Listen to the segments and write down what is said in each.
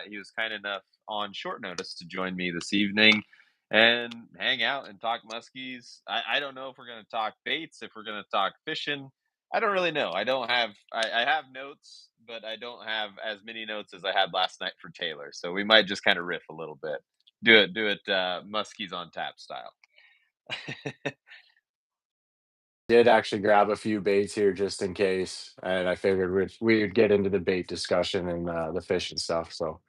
he was kind enough on short notice to join me this evening and hang out and talk muskies. I don't know if we're going to talk baits, if we're going to talk fishing. I don't really know. I don't have. I have notes, but I don't have as many notes as I had last night for Taylor. So we might just kind of riff a little bit. Do it. Muskies on tap style. Did actually grab a few baits here just in case, and I figured we'd get into the bait discussion and the fish and stuff. So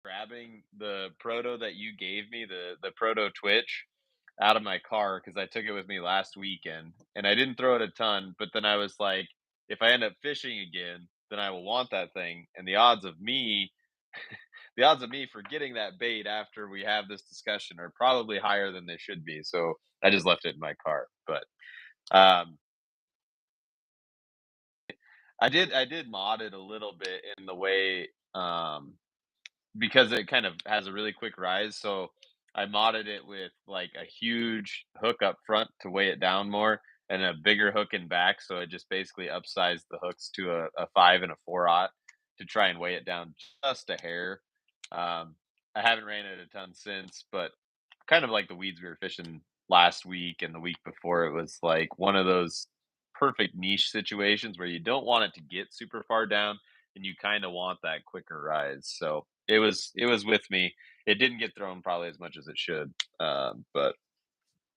Grabbing the proto that you gave me, the proto Twitch, out of my car because I took it with me last weekend and I didn't throw it a ton, but then I was like, if I end up fishing again, then I will want that thing. And the odds of me forgetting that bait after we have this discussion are probably higher than they should be. So I just left it in my car. But um, I did mod it a little bit in the way because it kind of has a really quick rise. So I modded it with like a huge hook up front to weigh it down more and a bigger hook in back. So it just basically upsized the hooks to a 5 and a 4/0 to try and weigh it down just a hair. I haven't ran it a ton since, but kind of like the weeds we were fishing last week and the week before, it was like one of those perfect niche situations where you don't want it to get super far down and you kind of want that quicker rise. So it was with me. It didn't get thrown probably as much as it should, but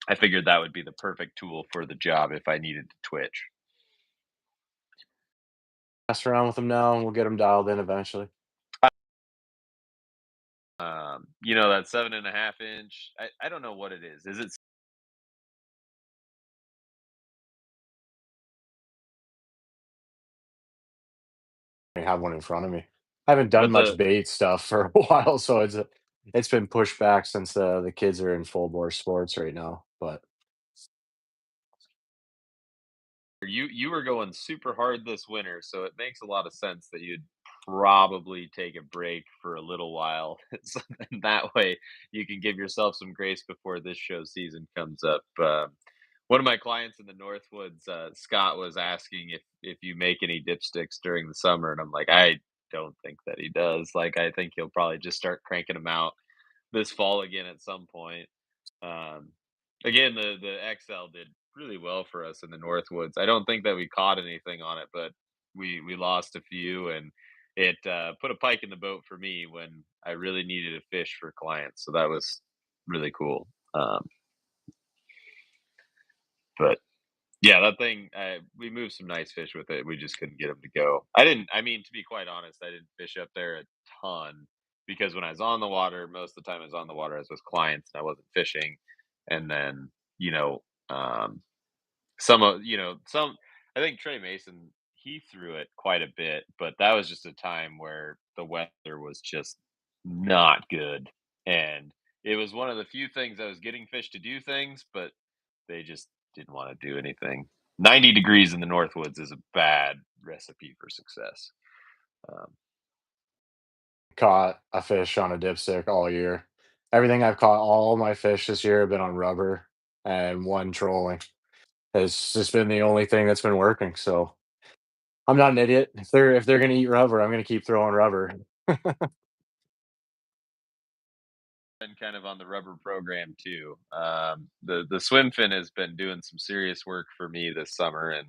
I figured that would be the perfect tool for the job if I needed to twitch. mess around with them now, and we'll get them dialed in eventually. That 7.5 inch. I don't know what it is. Is it I have one in front of me. I haven't done but much the bait stuff for a while, so it's been pushed back since the kids are in full bore sports right now. But you were going super hard this winter, so it makes a lot of sense that you'd probably take a break for a little while. So then that way you can give yourself some grace before this show season comes up. One of my clients in the Northwoods, Scott, was asking if you make any dipsticks during the summer, and I'm like, I don't think that he does. Like, I think he'll probably just start cranking them out this fall again at some point. Um, Again, the XL did really well for us in the Northwoods. I don't think that we caught anything on it, but we lost a few, and it put a pike in the boat for me when I really needed a fish for clients. So that was really cool. But yeah, that thing, we moved some nice fish with it. We just couldn't get them to go. I didn't. I mean, to be quite honest, I didn't fish up there a ton because when I was on the water, most of the time I was on the water, I was with clients and I wasn't fishing. And then, you know, um, some. I think Trey Mason he threw it quite a bit, but that was just a time where the weather was just not good, and it was one of the few things I was getting fish to do things, but they just didn't want to do anything. 90 degrees in the Northwoods is a bad recipe for success. Um, caught a fish on a dipstick all year. Everything I've caught, all my fish this year have been on rubber and one trolling. It's just been the only thing that's been working. So I'm not an idiot. If they're gonna eat rubber, I'm gonna keep throwing rubber. been kind of on the rubber program too. The swim fin has been doing some serious work for me this summer, and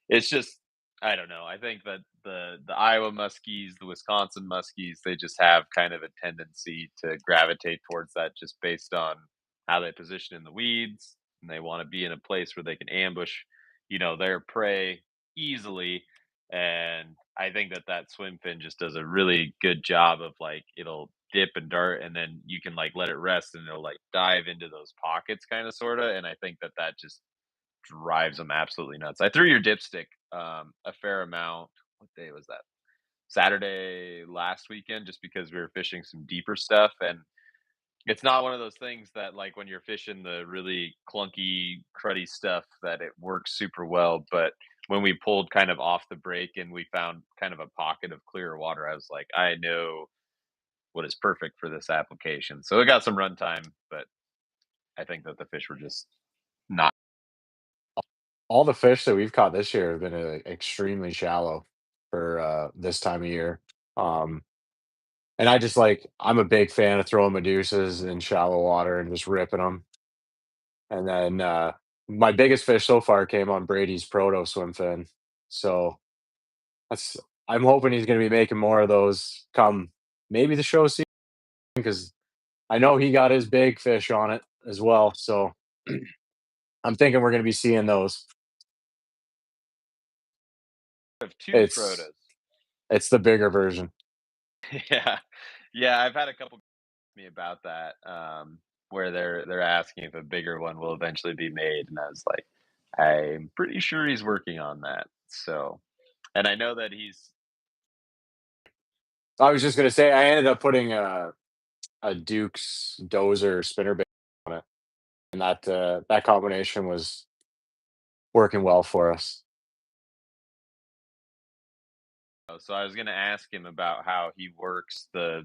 it's just I don't know. I think that the Iowa Muskies, the Wisconsin Muskies, they just have kind of a tendency to gravitate towards that just based on how they position in the weeds, and they want to be in a place where they can ambush, their prey easily. And I think that that swim fin just does a really good job of like it'll dip and dart, and then you can like let it rest, and it'll like dive into those pockets, kind of sorta. And I think that that just drives them absolutely nuts. I threw your dipstick a fair amount. What day was that? Saturday last weekend, just because we were fishing some deeper stuff, and it's not one of those things that like when you're fishing the really clunky, cruddy stuff that it works super well. But when we pulled kind of off the break and we found kind of a pocket of clearer water, I was like, I know what is perfect for this application. So it got some runtime, but I think that the fish were just not. All the fish that we've caught this year have been extremely shallow for this time of year. Um, and I just like I'm a big fan of throwing Medusas in shallow water and just ripping them. And then my biggest fish so far came on Brady's proto swim fin. So that's I'm hoping he's going to be making more of those come maybe the show season because I know he got his big fish on it as well. So I'm thinking we're going to be seeing those. Of two It's protos. it's the bigger version. Yeah. Yeah, I've had a couple me about that, where they're asking if a bigger one will eventually be made, and I was like, I'm pretty sure he's working on that. So, and I know that he's I was just going to say I ended up putting a Duke's dozer spinner bait on it, and that combination was working well for us. so I was gonna ask him about how he works the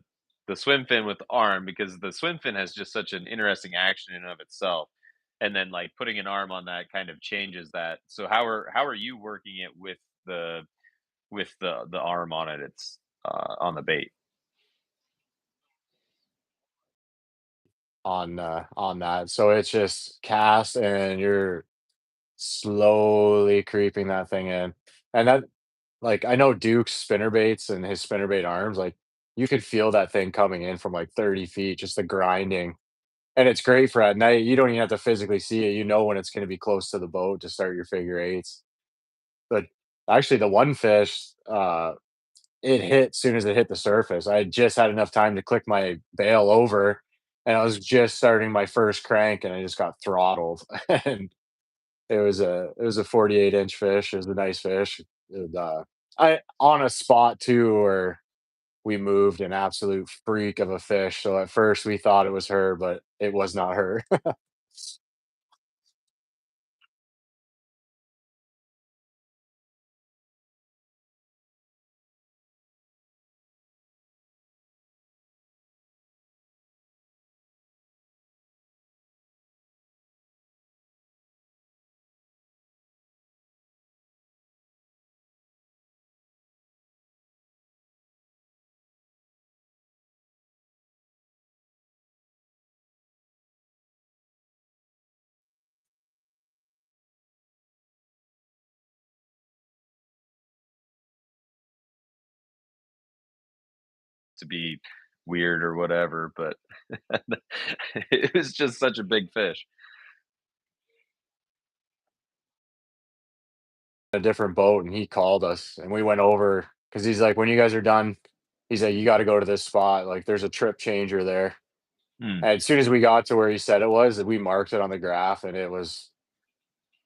swim fin with the arm because the swim fin has just such an interesting action in and of itself. And then like putting an arm on that kind of changes that. So how are you working it the with the arm on it? It's on the bait. On that. So it's just cast and you're slowly creeping that thing in. And that like I know Duke's spinner baits and his spinnerbait arms, like you could feel that thing coming in from like 30 feet, just the grinding. And it's great for at night. You don't even have to physically see it. You know when it's going to be close to the boat to start your figure eights. But actually the one fish, it hit soon as it hit the surface. I had just had enough time to click my bail over, and I was just starting my first crank, and I just got throttled. And it was a 48-inch fish. It was a nice fish. I on a spot too where we moved an absolute freak of a fish. So at first we thought it was her, but it was not her. To be weird or whatever, but it was just such a big fish. A different boat, and he called us, and we went over because he's like, when you guys are done, he's like, you got to go to this spot. Like, there's a trip changer there. Hmm. And as soon as we got to where he said it was, we marked it on the graph, and it was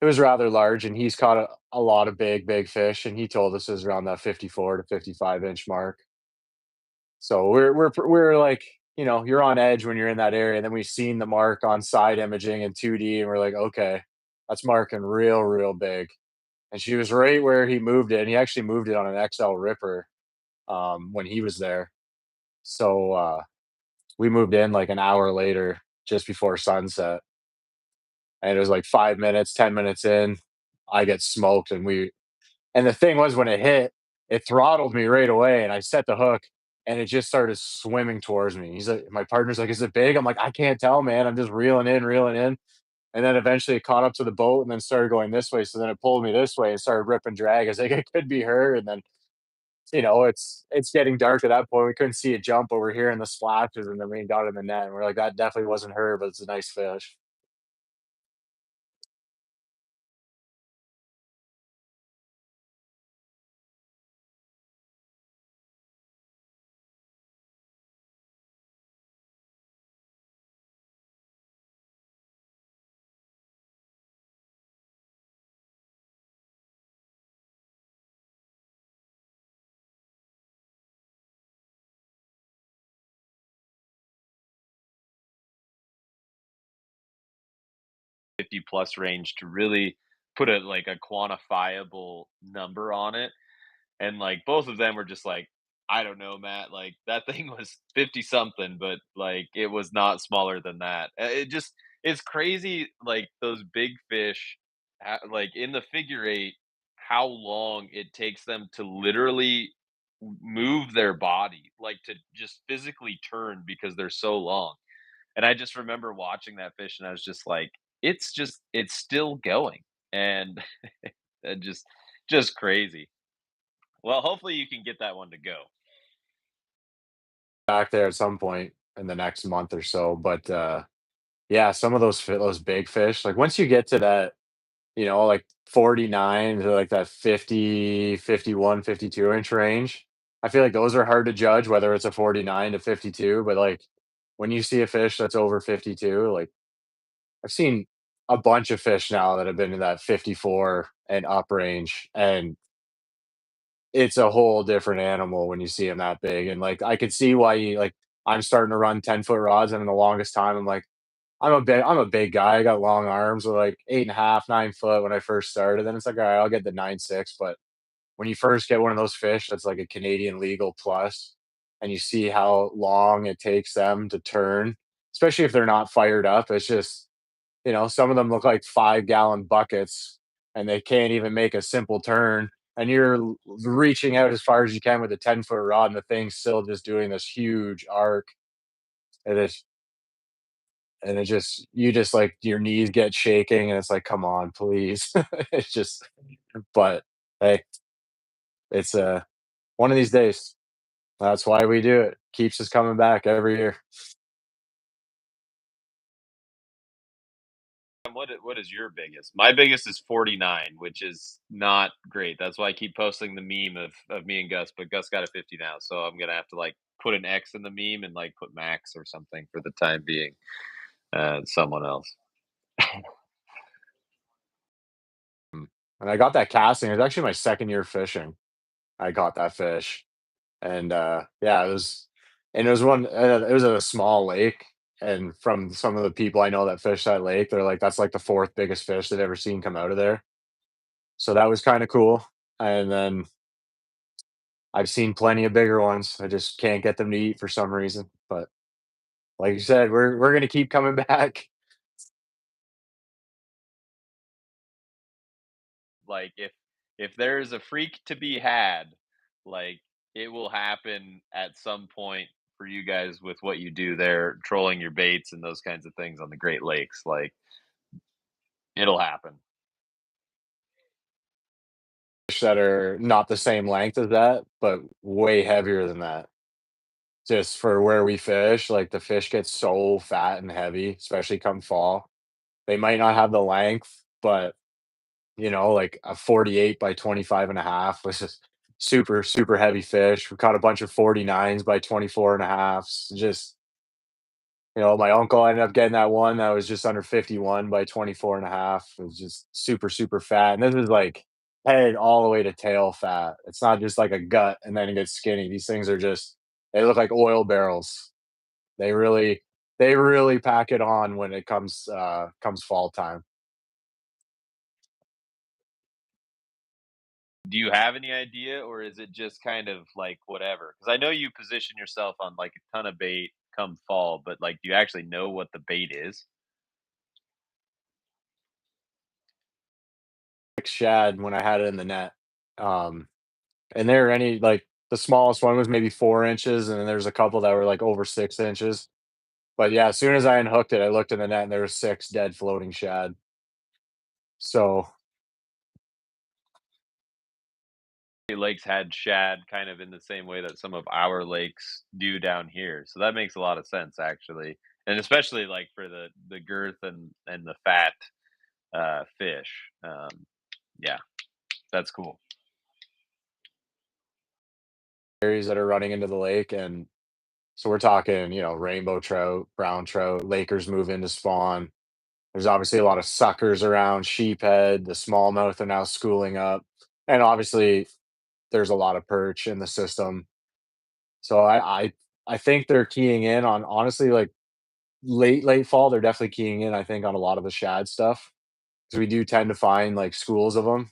rather large. And he's caught a lot of big fish, and he told us it was around that 54 to 55-inch mark. So we're like, you're on edge when you're in that area. And then we've seen the mark on side imaging and 2D, and we're like, okay, that's marking real big. And she was right where he moved it. And he actually moved it on an XL Ripper when he was there. So we moved in like an hour later, just before sunset, and it was like 5 minutes, 10 minutes in, I get smoked, and the thing was when it hit, it throttled me right away, and I set the hook, and it just started swimming towards me. He's like, my partner's like, "Is it big?" I'm like, "I can't tell, man. I'm just reeling in." And then eventually it caught up to the boat and then started going this way. So then it pulled me this way and started ripping drag. I was like, it could be her. And then, it's getting dark at that point. We couldn't see it jump, but we're hearing the splashes, and then we got in the net and we're like, that definitely wasn't her, but it's a nice fish. 50 plus range to really put a quantifiable number on it. And like both of them were just like, I don't know, Matt. Like that thing was 50 something, but like it was not smaller than that. It just it's crazy. Like those big fish, like in the figure eight, how long it takes them to literally move their body, like to just physically turn because they're so long. And I just remember watching that fish and I was just like, it's still going. And it just crazy. Well, hopefully you can get that one to go. Back there at some point in the next month or so, but, yeah, some of those big fish, like, once you get to that, like 49 to, like, that 50, 51, 52 inch range, I feel like those are hard to judge whether it's a 49 to 52, but, like, when you see a fish that's over 52, like, I've seen a bunch of fish now that have been in that 54 and up range, and it's a whole different animal when you see them that big, and, like, I could see why you like, I'm starting to run 10-foot rods, and in the longest time, I'm like, I'm a big guy, I got long arms, with like 8.5, 9 foot when I first started, then it's like, "Alright, I'll get the 9.6," but when you first get one of those fish that's like a Canadian legal plus, and you see how long it takes them to turn, especially if they're not fired up, it's just some of them look like 5-gallon buckets, and they can't even make a simple turn, and you're reaching out as far as you can with a 10-foot rod, and the thing's still just doing this huge arc, and it just you just, like, your knees get shaking, and it's like, "Come on, please." It's just but, hey, it's, one of these days. That's why we do it. Keeps us coming back every year. And what is your biggest? My biggest is 49, which is not great. That's why I keep posting the meme of me and Gus, but Gus got a 50 now, so I'm gonna have to like put an X in the meme and like put Max or something for the time being. Someone else. And I got that casting, it was actually my 2nd year fishing. I got that fish. And, yeah, it was at a small lake, and from some of the people I know that fish that lake, they're like, that's like the 4th biggest fish they've ever seen come out of there. So that was kinda cool, and then I've seen plenty of bigger ones, I just can't get them to eat for some reason, but like you said, we're gonna keep coming back. Like if there's a freak to be had, like it will happen at some point for you guys with what you do there, trolling your baits and those kinds of things on the Great Lakes. Like it'll happen. Fish that are not the same length as that, but way heavier than that. Just for where we fish, like, the fish get so fat and heavy, especially come fall. They might not have the length, but, like, a 48 by 25 and a half was just super, super heavy fish. We caught a bunch of 49s by 24 and a halves. Just my uncle ended up getting that one that was just under 51 by 24 and a half. It was just super, super fat, and this is, like, head all the way to tail fat. It's not just like a gut and then it gets skinny. These things are just they look like oil barrels. They really they really pack it on when it comes fall time. Do you have any idea, or is it just kind of like whatever? Because I know you position yourself on like a ton of bait come fall, but like, do you actually know what the bait is? Like shad when I had it in the net. Um, and there any like the smallest one was maybe 4 inches, and then there's a couple that were like over 6 inches. But yeah, as soon as I unhooked it, I looked in the net and there were 6 dead floating shad. So Lakes had shad kind of in the same way that some of our lakes do down here. So that makes a lot of sense actually. And especially like for the girth and the fat fish. Yeah, that's cool. areas that are running into the lake, and so we're talking, rainbow trout, brown trout, Lakers move in to spawn. There's obviously a lot of suckers around, sheephead, the smallmouth are now schooling up, and obviously there's a lot of perch in the system. So I think they're keying in on honestly like late fall. They're definitely keying in. I think on a lot of the shad stuff because we do tend to find like schools of them.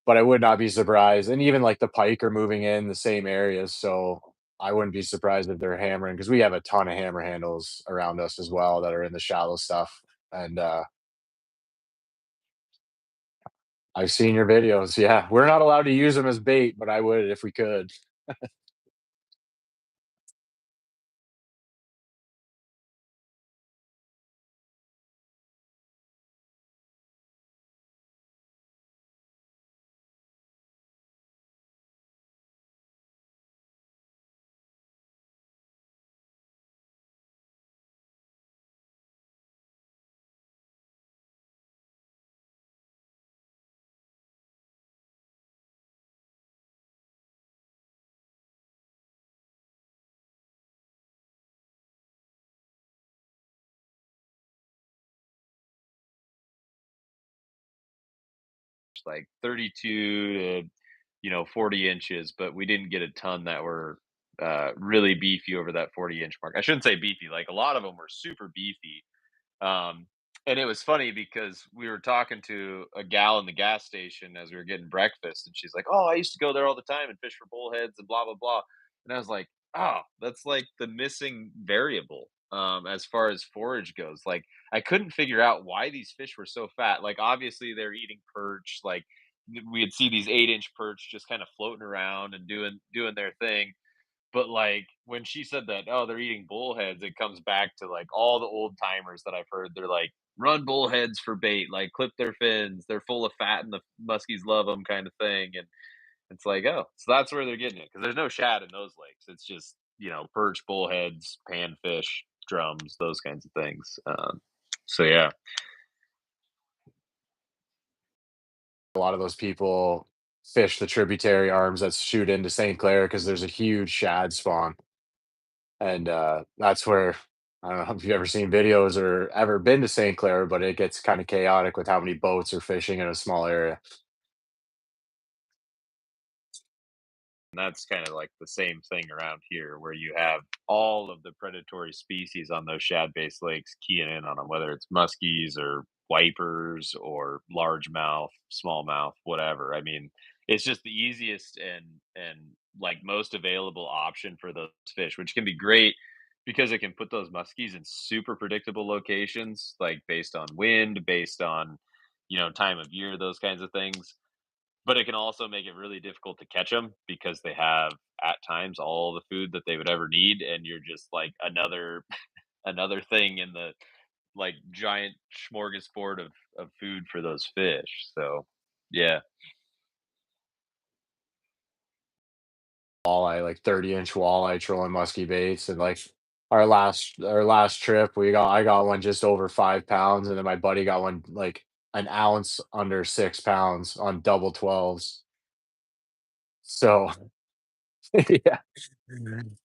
But I would not be surprised, and even like the pike are moving in the same areas. So I wouldn't be surprised if they're hammering because we have a ton of hammer handles around us as well that are in the shallow stuff. And I've seen your videos. Yeah, we're not allowed to use them as bait, but I would if we could. Like 32 to 40 inches, but we didn't get a ton that were really beefy over that 40-inch mark. I shouldn't say beefy, like a lot of them were super beefy. um, and it was funny because we were talking to a gal in the gas station as we were getting breakfast, and she's like, "Oh, I used to go there all the time and fish for bullheads and blah blah blah." And I was like, "Oh, that's like the missing variable as far as forage goes." Like, I couldn't figure out why these fish were so fat. Like, obviously they're eating perch. Like, we'd see these 8-inch perch just kind of floating around and doing their thing. But, like, when she said that, "Oh, they're eating bullheads," it comes back to, like, all the old timers that I've heard. They're like, "Run bullheads for bait, like, clip their fins, they're full of fat and the muskies love them," kind of thing. And it's like, "Oh, so that's where they're getting it because there's no shad in those lakes. It's just, perch, bullheads, panfish, drums, those kinds of things." So yeah. A lot of those people fish the tributary arms that shoot into St. Clair because there's a huge shad spawn, and that's where I don't know if you've ever seen videos or ever been to St. Clair, but it gets kind of chaotic with how many boats are fishing in a small area. And that's kind of like the same thing around here, where you have all of the predatory species on those shad-based lakes keying in on them, whether it's muskies or wipers or largemouth, smallmouth, whatever. I mean, it's just the easiest and like most available option for those fish, which can be great because it can put those muskies in super predictable locations, like based on wind, based on time of year, those kinds of things. But it can also make it really difficult to catch them because they have, at times, all the food that they would ever need, and you're just like another thing in the, like, giant smorgasbord of food for those fish. So, yeah. Walleye, like 30-inch walleye trolling musky baits, and like our last trip, we got I got one just over 5 pounds, and then my buddy got one like an ounce under 6 pounds on double 12s. So yeah,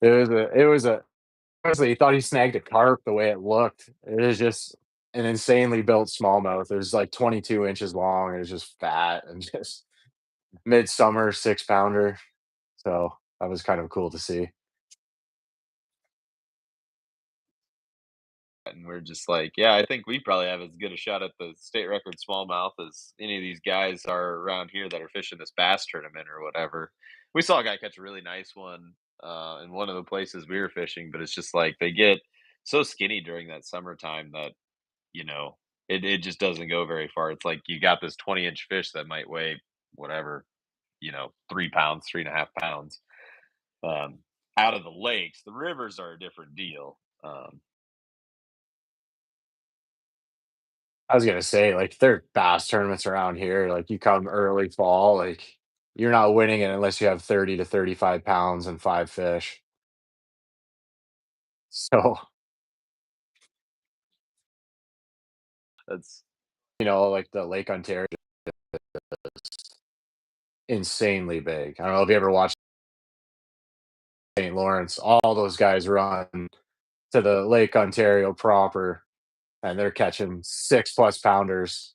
it was a honestly, he thought he snagged a carp the way it looked. It is just an insanely built smallmouth. It was like 22 inches long. It was just fat and just midsummer 6 pounder. So that was kind of cool to see. And we're just like, yeah, I think we probably have as good a shot at the state record smallmouth as any of these guys are around here that are fishing this bass tournament or whatever. We saw a guy catch a really nice one in one of the places we were fishing, but it's just like they get so skinny during that summertime that you know it just doesn't go very far. It's like you got this 20-inch fish that might weigh whatever, 3 pounds, 3.5 pounds. um, Out of the lakes. The rivers are a different deal. I was gonna say, like, there are bass tournaments around here, like, you come early fall, like, you're not winning it unless you have 30 to 35 pounds and 5 fish. So, That's like, the Lake Ontario is insanely big. I don't know if you ever watched St. Lawrence, all those guys run to the Lake Ontario proper, and they're catching 6 plus pounders.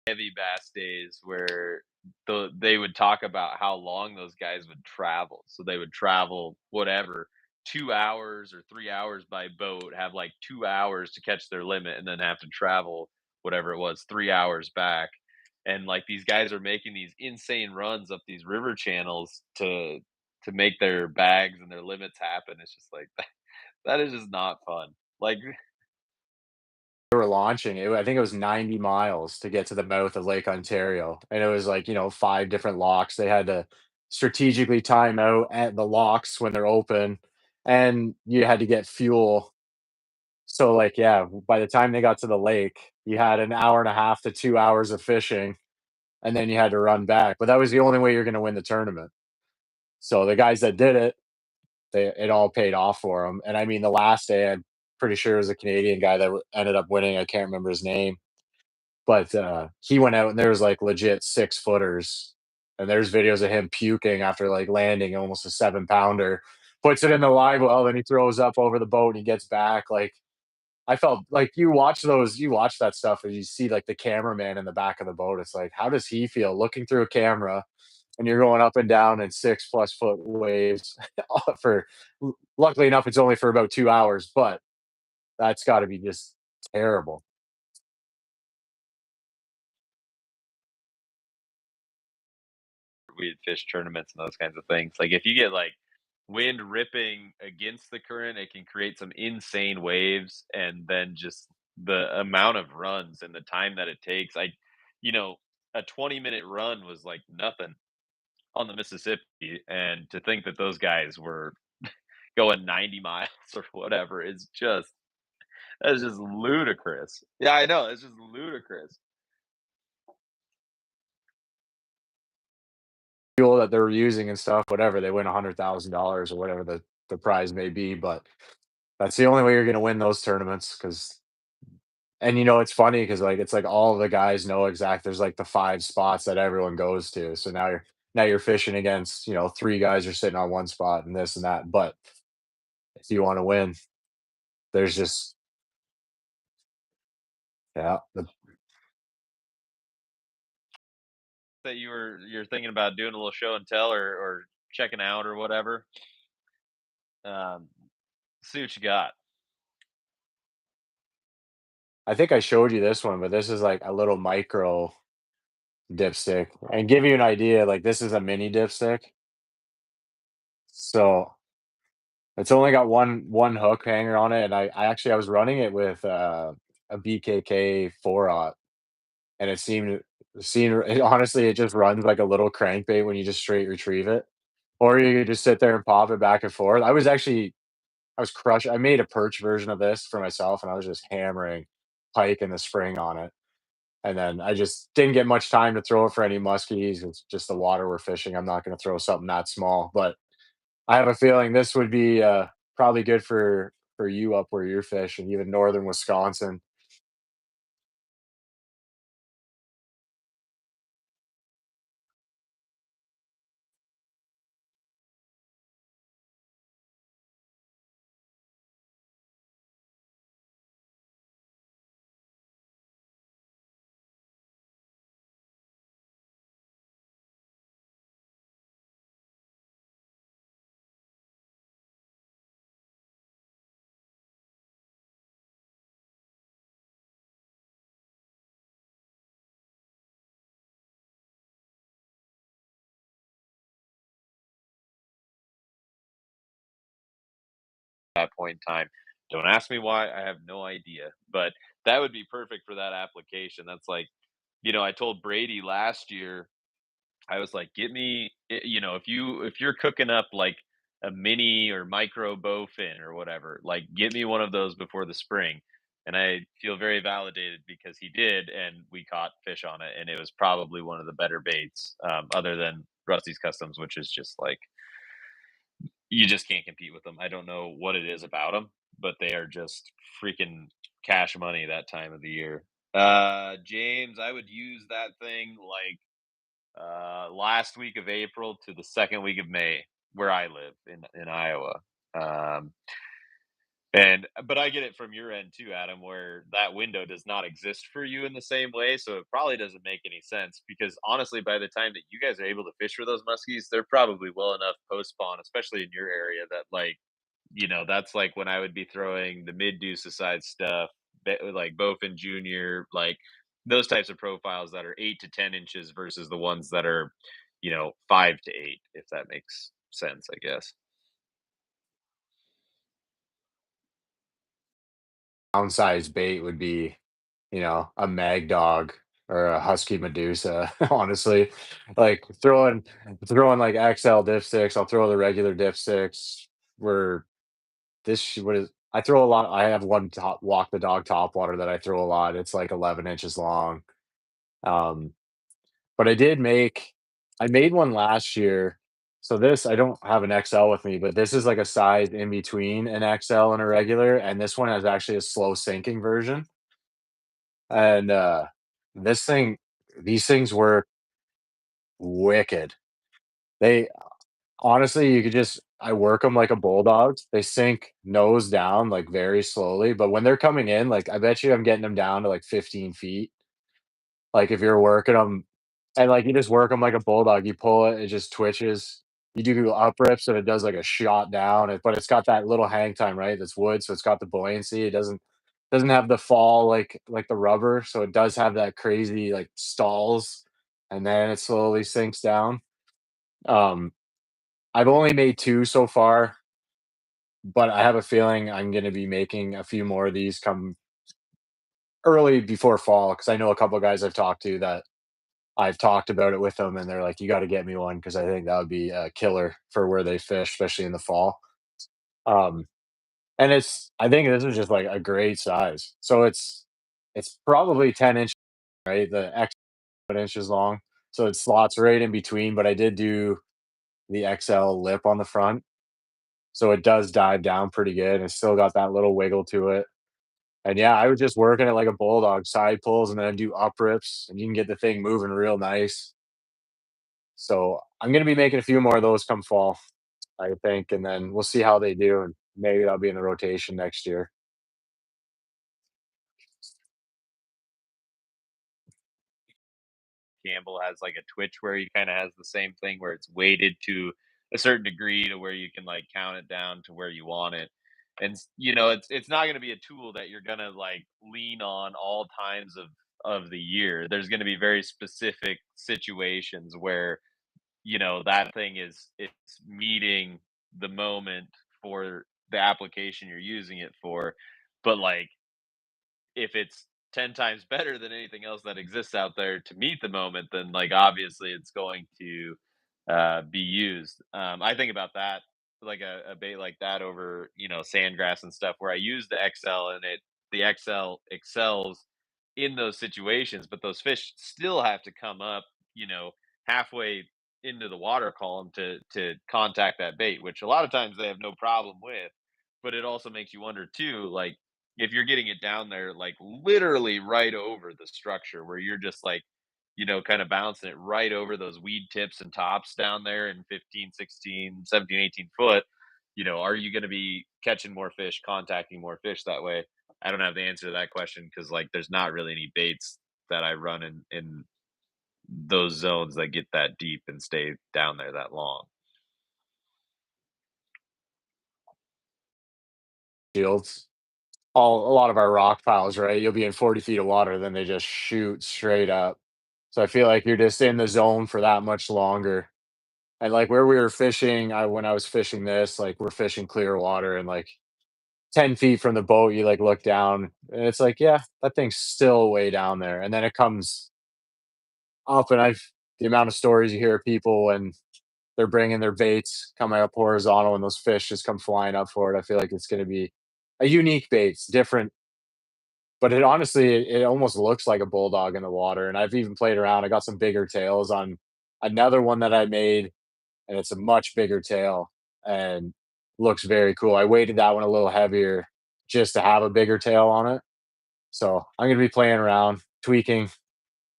heavy bass days where they would talk about how long those guys would travel. So they would travel whatever 2 hours or 3 hours by boat, have like 2 hours to catch their limit, and then have to travel whatever it was 3 hours back. And like these guys are making these insane runs up these river channels to make their bags and their limits happen. It's just like that is just not fun. Like were launching, I think it was 90 miles to get to the mouth of Lake Ontario, and it was like, 5 different locks. They had to strategically time out at the locks when they're open, and you had to get fuel. So, like, yeah, by the time they got to the lake, you had an hour and a half to 2 hours of fishing, and then you had to run back, but that was the only way you're gonna win the tournament. So the guys that did it, it all paid off for them. And I mean, the last day, I'm pretty sure it was a Canadian guy that ended up winning. I can't remember his name, but he went out and there was like legit 6 footers, and there's videos of him puking after like landing almost a 7 pounder. Puts it in the live well, then he throws up over the boat and he gets back. Like I felt like you watch that stuff and you see like the cameraman in the back of the boat. It's like, how does he feel looking through a camera and you're going up and down in 6+ foot waves for luckily enough, it's only for about 2 hours, but that's got to be just terrible. We'd fish tournaments and those kinds of things. Like if you get like wind ripping against the current, it can create some insane waves, and then just the amount of runs and the time that it takes. You know, a 20-minute run was like nothing on the Mississippi, and to think that those guys were going 90 miles or whatever is just that's just ludicrous. Yeah, I know, it's just ludicrous. Fuel that they're using and stuff, whatever, they win $100,000 or whatever the prize may be. But that's the only way you're going to win those tournaments. Because, and it's funny because like it's like all the guys know exact. There's like the 5 spots that everyone goes to. So now you're fishing against 3 guys are sitting on one spot and this and that. But if you want to win, there's just yeah. That you're thinking about doing a little show and tell, or checking out or whatever. Um, see what you got. I think I showed you this one, but this is like a little micro dipstick. And give you an idea, like this is a mini dipstick. So it's only got one hook hanger on it. And I was running it with a BKK 4-aught, and honestly, it just runs like a little crankbait when you just straight retrieve it. Or you could just sit there and pop it back and forth. I was crushed. I made a perch version of this for myself and I was just hammering pike and the spring on it. And then I just didn't get much time to throw it for any muskies. It's just the water we're fishing. I'm not going to throw something that small, but I have a feeling this would be probably good for you up where you're fishing, even northern Wisconsin. That point in time. Don't ask me why. I have no idea, but that would be perfect for that application. That's like, I told Brady last year. I was like, get me, if you're cooking up like a mini or micro bowfin or whatever, like get me one of those before the spring. And I feel very validated because he did, and we caught fish on it, and it was probably one of the better baits, other than Rusty's Customs, which is just like you just can't compete with them. I don't know what it is about them, but they are just freaking cash money that time of the year. James, I would use that thing like last week of April to the second week of May, where I live in Iowa. Um, and but I get it from your end too, Adam, where that window does not exist for you in the same way. So it probably doesn't make any sense because honestly, by the time that you guys are able to fish for those muskies, they're probably well enough post spawn, especially in your area, that like, that's like when I would be throwing the mid deuce aside stuff, like Bowfin Junior, like those types of profiles that are 8 to 10 inches versus the ones that are, 5 to 8, if that makes sense, I guess. downsized bait would be, a mag dog or a husky medusa, honestly. Like throwing like XL dipsticks, I'll throw the regular dipsticks. Where what is I throw a lot. I have one top walk the dog top water that I throw a lot. It's like 11 inches long. Um, but I made one last year. So this I don't have an XL with me, but this is like a size in between an XL and a regular, and this one has actually a slow sinking version. And this thing, these things work wicked. They honestly, you could just I work them like a bulldog. They sink nose down like very slowly, but when they're coming in, like I bet you I'm getting them down to like 15 feet. Like, if you're working them, and, like, you just work them like a bulldog, you pull it, it just twitches. You do up rips and it does like a shot down, but it's got that little hang time, right? That's wood, so it's got the buoyancy. It doesn't have the fall like the rubber, so it does have that crazy, like, stalls, and then it slowly sinks down. Um, I've only made 2 so far, but I have a feeling I'm gonna be making a few more of these come early before fall because I know a couple of guys I've talked to that I've talked about it with them, and they're like, "You gotta get me one because I think that would be a killer for where they fish, especially in the fall." Um, and I think this is just, like, a great size. So it's probably 10 inches, right? The X inches long, so it slots right in between, but I did do the XL lip on the front, so it does dive down pretty good, and it's still got that little wiggle to it. And, yeah, I was just working it like a bulldog, side pulls, and then I do up rips, and you can get the thing moving real nice. So I'm gonna be making a few more of those come fall, I think, and then we'll see how they do, and maybe that'll be in the rotation next year. Campbell has like a Twitch where he kind of has the same thing where it's weighted to a certain degree to where you can like count it down to where you want it. And it's not going to be a tool that you're going to like lean on all times of the year. There's going to be very specific situations where that thing is it's meeting the moment for the application you're using it for. But like if it's 10 times better than anything else that exists out there to meet the moment, then like obviously it's going to be used. I think about that like a bait like that over sandgrass and stuff where I use the XL and the XL excels in those situations, but those fish still have to come up, you know, halfway into the water column to contact that bait, which a lot of times they have no problem with. But it also makes you wonder too, like if you're getting it down there, like literally right over the structure where you're just like, kind of bouncing it right over those weed tips and tops down there in 15, 16, 17, 18 foot, are you going to be catching more fish, contacting more fish that way? I don't have the answer to that question because like there's not really any baits that I run in those zones that get that deep and stay down there that long. Shields. A lot of our rock piles, right? You'll be in 40 feet of water, then they just shoot straight up. So I feel like you're just in the zone for that much longer. And like where we were fishing, when I was fishing this, like we're fishing clear water and like 10 feet from the boat, you like look down and it's like, yeah, that thing's still way down there. And then it comes up, and the amount of stories you hear of people when they're bringing their baits coming up horizontal and those fish just come flying up for it. I feel like it's going to be a unique bait. It's different, but it almost looks like a bulldog in the water. And I've even played around. I got some bigger tails on another one that I made, and it's a much bigger tail and looks very cool. I weighted that one a little heavier just to have a bigger tail on it. So I'm going to be playing around, tweaking,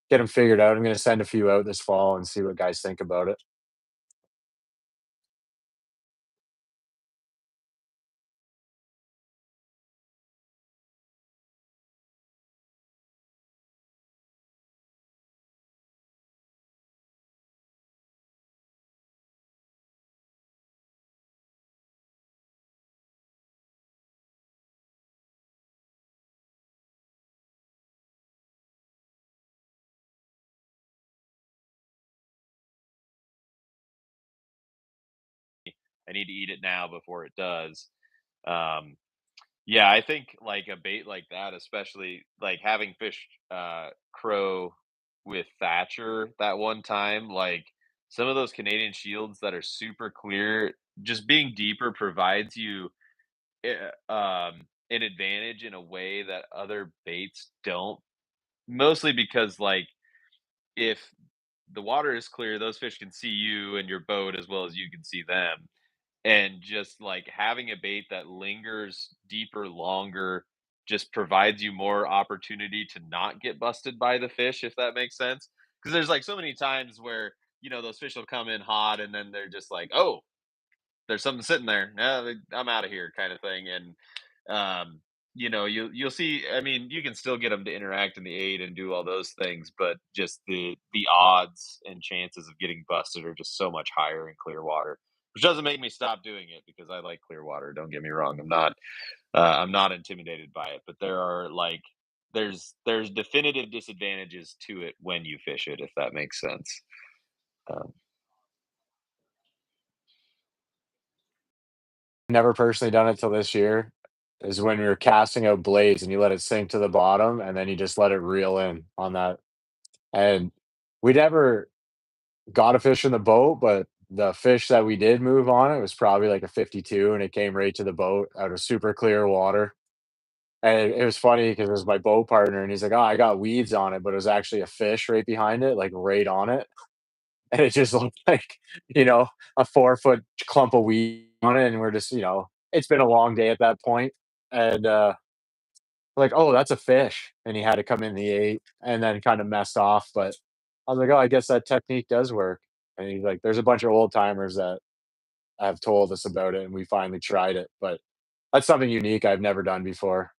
get them figured out. I'm going to send a few out this fall and see what guys think about it. I need to eat it now before it does. Um, Yeah, I think like a bait like that, especially like having fished crow with Thatcher that one time, like some of those Canadian shields that are super clear, just being deeper provides you an advantage in a way that other baits don't. Mostly because like if the water is clear, those fish can see you and your boat as well as you can see them. And just like having a bait that lingers deeper longer just provides you more opportunity to not get busted by the fish, if that makes sense. Because there's like so many times where, those fish will come in hot and then they're just like, oh, there's something sitting there. No, I'm out of here, kind of thing. And you'll see. I mean, you can still get them to interact in the aid and do all those things, but just the odds and chances of getting busted are just so much higher in clear water. Which doesn't make me stop doing it because I like clear water. Don't get me wrong. I'm not intimidated by it, but there's definitive disadvantages to it when you fish it, if that makes sense. Um, Never personally done it till this year, is when we were casting out blades and you let it sink to the bottom and then you just let it reel in on that. And we never got a fish in the boat, but the fish that we did move on it was probably like a 52 and it came right to the boat out of super clear water. And it was funny because it was my boat partner and he's like, "Oh, I got weeds on it," but it was actually a fish right behind it, like right on it. And it just looked like, you know, a 4-foot clump of weed on it. And we're just, it's been a long day at that point. And like, "Oh, that's a fish." And he had to come in the 8 and then kind of messed off. But I was like, "Oh, I guess that technique does work." And he's like, "There's a bunch of old timers that have told us about it and we finally tried it." But that's something unique I've never done before.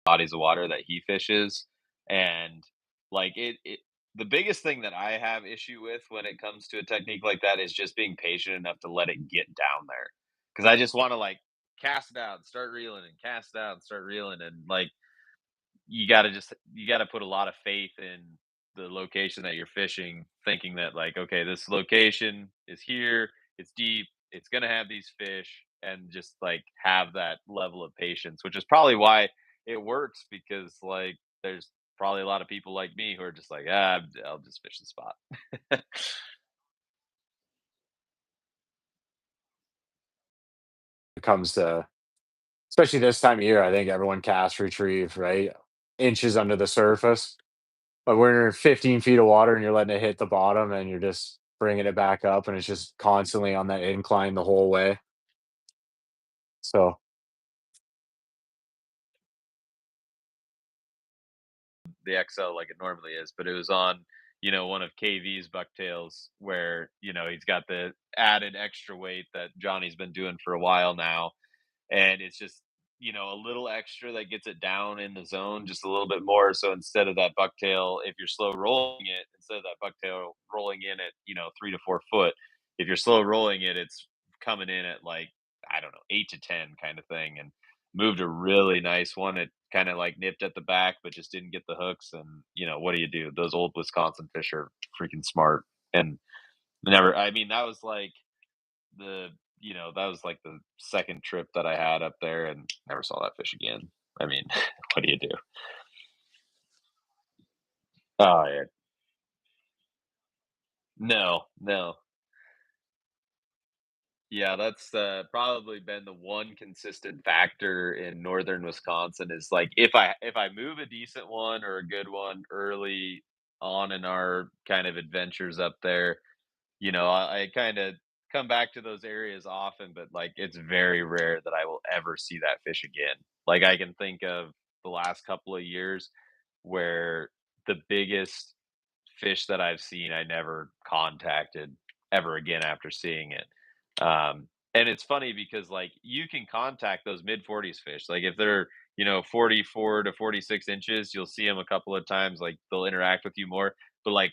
Bodies of water that he fishes, and like the biggest thing that I have issue with when it comes to a technique like that is just being patient enough to let it get down there, because I just want to like cast it out, start reeling, and cast it out, and start reeling, and like you gotta put a lot of faith in the location that you're fishing, thinking that like, okay, this location is here, it's deep, it's gonna have these fish, and just like have that level of patience, which is probably why it works because like there's probably a lot of people like me who are just like, I'll just fish the spot. It comes to, especially this time of year, I think everyone casts retrieve, right? Inches under the surface. But when you're 15 feet of water and you're letting it hit the bottom and you're just bringing it back up and it's just constantly on that incline the whole way. So The XL like it normally is, but it was on, one of KV's bucktails where, he's got the added extra weight that Johnny's been doing for a while now. And it's just, a little extra that gets it down in the zone just a little bit more. So instead of that bucktail, if you're slow rolling it, instead of that bucktail rolling in at, 3 to 4 foot, if you're slow rolling it, it's coming in at like, I don't know, 8 to 10 kind of thing. And moved a really nice one. It kind of like nipped at the back, but just didn't get the hooks. And, what do you do? Those old Wisconsin fish are freaking smart. And never, I mean, the that was like the second trip that I had up there and never saw that fish again. I mean, what do you do? Oh, yeah. No, no. Yeah, that's probably been the one consistent factor in northern Wisconsin is like if I move a decent one or a good one early on in our kind of adventures up there, I kind of come back to those areas often, but like it's very rare that I will ever see that fish again. Like I can think of the last couple of years where the biggest fish that I've seen, I never contacted ever again after seeing it. And it's funny because like you can contact those mid 40s fish. Like if they're, 44 to 46 inches, you'll see them a couple of times, like they'll interact with you more. But like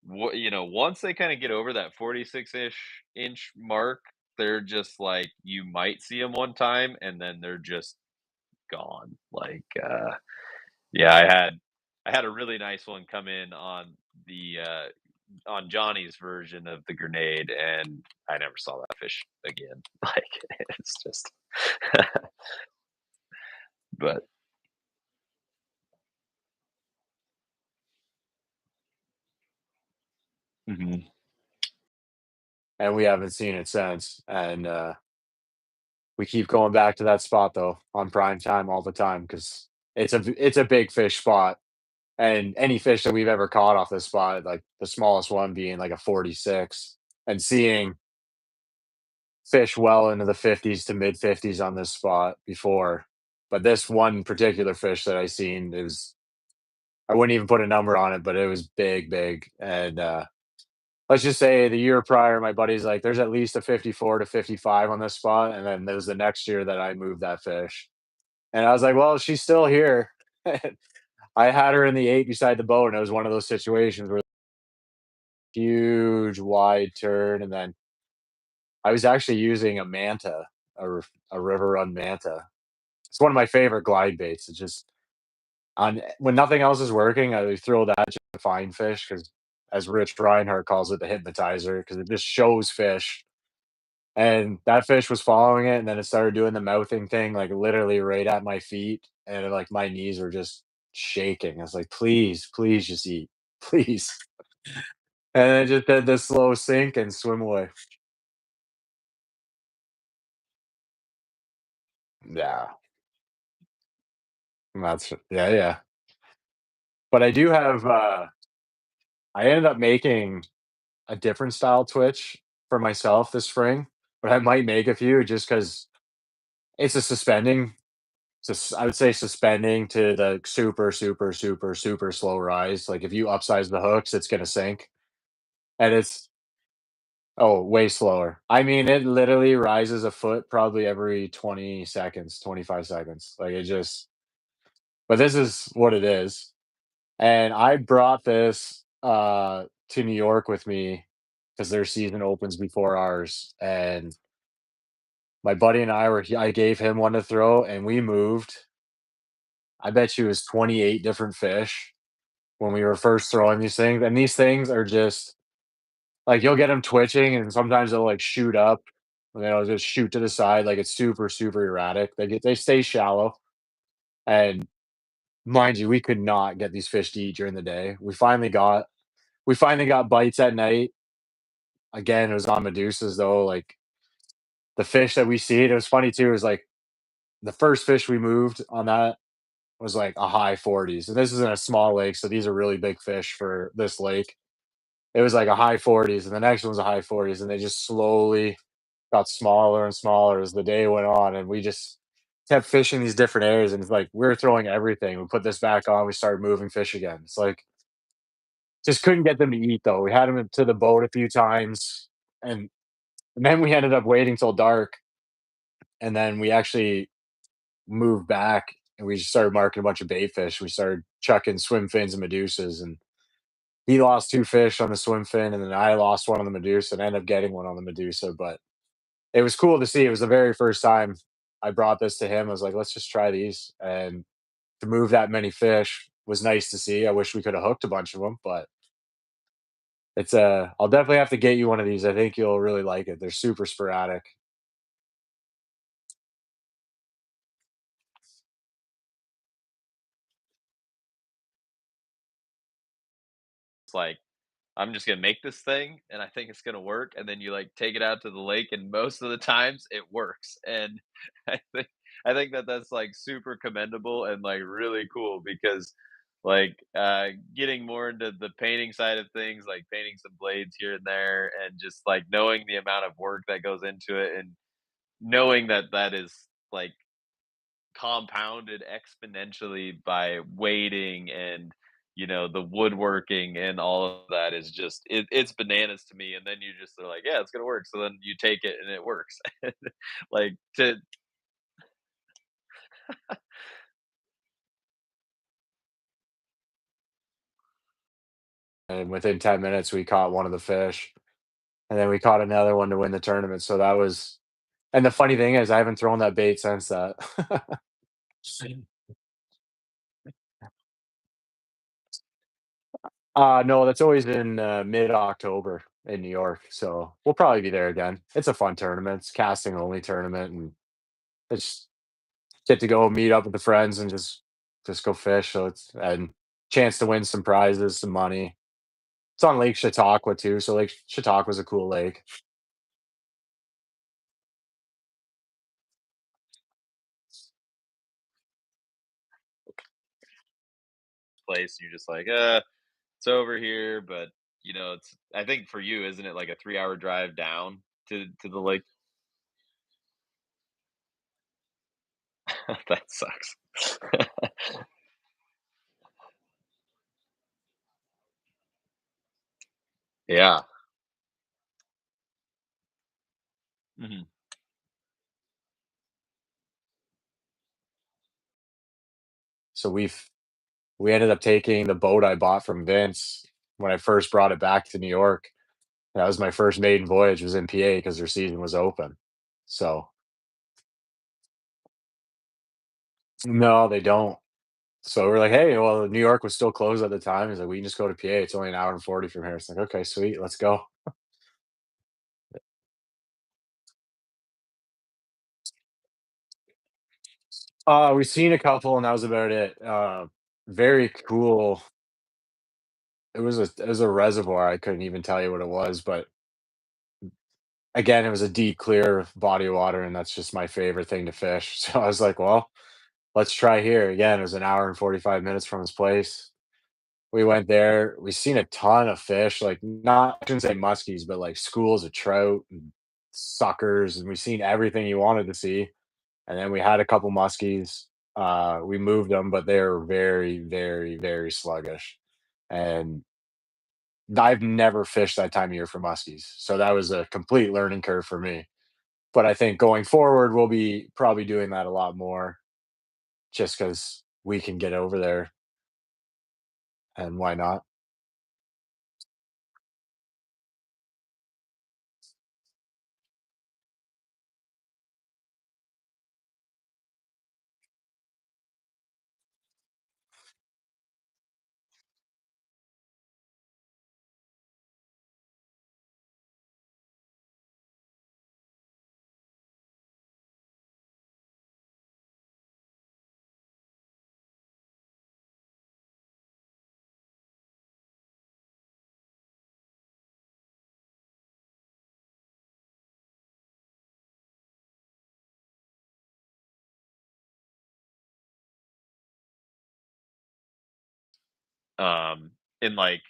once they kind of get over that 46-ish inch mark, they're just like you might see them one time and then they're just gone. Like yeah, I had a really nice one come in on the on Johnny's version of the grenade, and I never saw that fish again. Like it's just, but mhm. and we haven't seen it since. And we keep going back to that spot though on prime time all the time because it's a big fish spot. And any fish that we've ever caught off this spot, like the smallest one being like a 46, and seeing fish well into the 50s to mid 50s on this spot before. But this one particular fish that I seen is I wouldn't even put a number on it, but it was big, big. And let's just say the year prior, my buddy's like, there's at least a 54 to 55 on this spot. And then there was the next year that I moved that fish. And I was like, well, she's still here. I had her in the 8 beside the boat, and it was one of those situations where huge wide turn, and then I was actually using a manta, a river run manta. It's one of my favorite glide baits. It's just on when nothing else is working, I throw that just to find fish because, as Rich Reinhardt calls it, the hypnotizer, because it just shows fish. And that fish was following it, and then it started doing the mouthing thing, like literally right at my feet, and like my knees were just shaking. I was like, "Please, please, just eat, please." And it just did this slow sink and swim away. Yeah, that's yeah, yeah. But I do have. I ended up making a different style twitch for myself this spring, but I might make a few just because it's a suspending. I would say suspending to the super, super, super, super slow rise. Like if you upsize the hooks, it's gonna sink, and it's oh way slower. I mean, it literally rises a foot probably every 20 seconds, 25 seconds. Like it just. But this is what it is. And I brought this, to New York with me because their season opens before ours, and my buddy and I gave him one to throw, and we moved, I bet you it was 28 different fish when we were first throwing these things, and these things are just like, you'll get them twitching, and sometimes they'll, like, shoot up, and then they'll just shoot to the side, like, it's super, super erratic. They stay shallow, and mind you, we could not get these fish to eat during the day. We finally got bites at night. Again, it was on Medusas though, like, the fish that we see it was funny too, is, like, the first fish we moved on that was, like, a high 40s, and this is in a small lake, so these are really big fish for this lake. It was, like, a high 40s, and the next one's a high 40s, and they just slowly got smaller and smaller as the day went on, and we just kept fishing these different areas, and it's like, we were throwing everything. We put this back on, we started moving fish again. It's like, just couldn't get them to eat though. We had them to the boat a few times, and then we ended up waiting till dark, and then we actually moved back, and we just started marking a bunch of bait fish. We started chucking swim fins and Medusas, and he lost 2 fish on the swim fin, and then I lost one on the Medusa and ended up getting one on the Medusa, but it was cool to see. It was the very first time I brought this to him. I was like, "Let's just try these," and to move that many fish was nice to see. I wish we coulda hooked a bunch of them, but I'll definitely have to get you one of these. I think you'll really like it. They're super sporadic. It's like I'm just gonna make this thing and I think it's gonna work. And then you like take it out to the lake, and most of the times it works. And I think I think that that's like super commendable and like really cool because like getting more into the painting side of things, like painting some blades here and there, and just like knowing the amount of work that goes into it, and knowing that that is like compounded exponentially by waiting and the woodworking and all of that is just it's bananas to me. And then you just are like, yeah, it's gonna work, so then you take it and it works. Like to And within 10 minutes, we caught one of the fish, and then we caught another one to win the tournament. So that was, and the funny thing is, I haven't thrown that bait since that. No, that's always in, mid-October in New York, so we'll probably be there again. It's a fun tournament. It's casting only tournament, and it's get to go meet up with the friends and just go fish, so it's and chance to win some prizes, some money. It's on Lake Chautauqua too, so Lake Chautauqua was a cool lake. Place, you're just like, it's over here, but it's. I think for you, isn't it like a 3 hour drive down to the lake? That sucks. Yeah. Mhm. So we ended up taking the boat I bought from Vince when I first brought it back to New York. That was my first maiden voyage was in PA because their season was open. So no, they don't. So we're like, "Hey, well, New York was still closed at the time." He's like, "We can just go to PA. It's only an hour and 40 from here." It's like, "Okay, sweet, let's go." We've seen a couple, and that was about it. Very cool. It was a reservoir. I couldn't even tell you what it was, but again, it was a deep, clear body of water, and that's just my favorite thing to fish. So I was like, "Well, let's try here." Again, it was an hour and 45 minutes from his place. We went there. We seen a ton of fish, like not I shouldn't say muskies, but like schools of trout and suckers, and we seen everything you wanted to see. And then we had a couple muskies. We moved them, but they're very, very, very sluggish. And I've never fished that time of year for muskies, so that was a complete learning curve for me. But I think going forward, we'll be probably doing that a lot more, just because we can get over there, and why not? um in like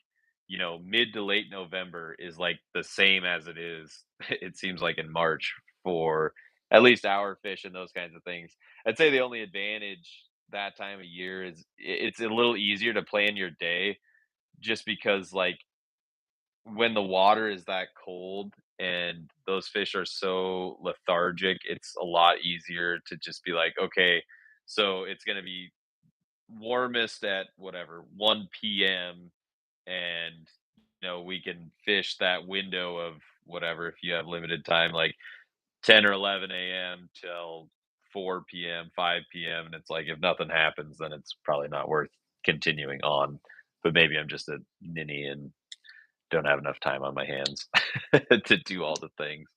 mid to late November is like the same as it is it seems like in March for at least our fish and those kinds of things. I'd say the only advantage that time of year is it's a little easier to plan your day, just because like when the water is that cold and those fish are so lethargic, it's a lot easier to just be like, okay, so it's going to be warmest at whatever 1 p.m. and we can fish that window of whatever, if you have limited time, like 10 or 11 a.m. till 4 p.m., 5 p.m., and it's like if nothing happens then it's probably not worth continuing on. But maybe I'm just a ninny and don't have enough time on my hands to do all the things.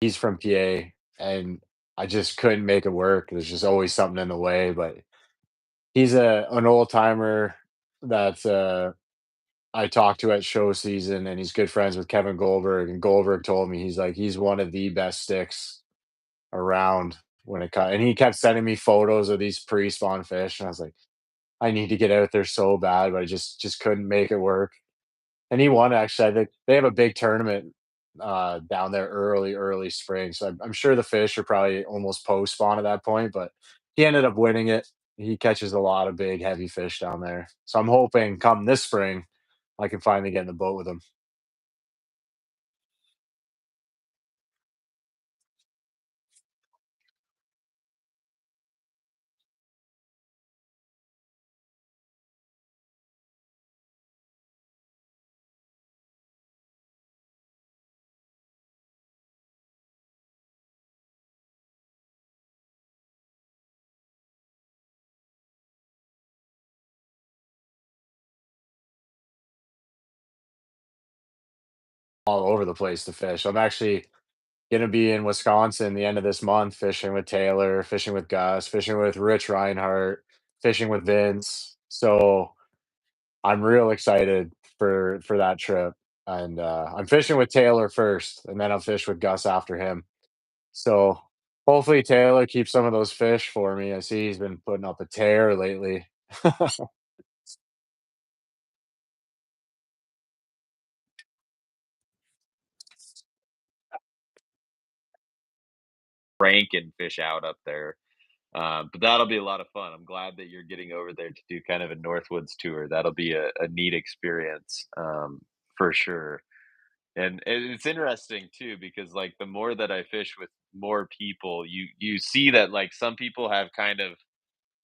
He's from PA, and I just couldn't make it work. There's just always something in the way, but he's an old timer that, I talked to at show season, and he's good friends with Kevin Goldberg, and Goldberg told me, he's like, he's one of the best sticks around when it comes. And he kept sending me photos of these pre-spawn fish, and I was like, "I need to get out there so bad," but I just couldn't make it work. And he won, actually. I think they have a big tournament, down there early, early spring, so I'm sure the fish are probably almost post spawn at that point, but he ended up winning it. He catches a lot of big, heavy fish down there, so I'm hoping come this spring, I can finally get in the boat with him. all over the place to fish. I'm actually gonna be in Wisconsin the end of this month fishing with Taylor, fishing with Gus, fishing with Rich Reinhardt, fishing with Vince. So I'm real excited for that trip. And I'm fishing with Taylor first, and then I'll fish with Gus after him. So hopefully Taylor keeps some of those fish for me. I see he's been putting up a tear lately. Ranking fish out up there. But that'll be a lot of fun. I'm glad that you're getting over there to do kind of a Northwoods tour. That'll be a neat experience, for sure. And it's interesting too because like the more that I fish with more people, you see that like some people have kind of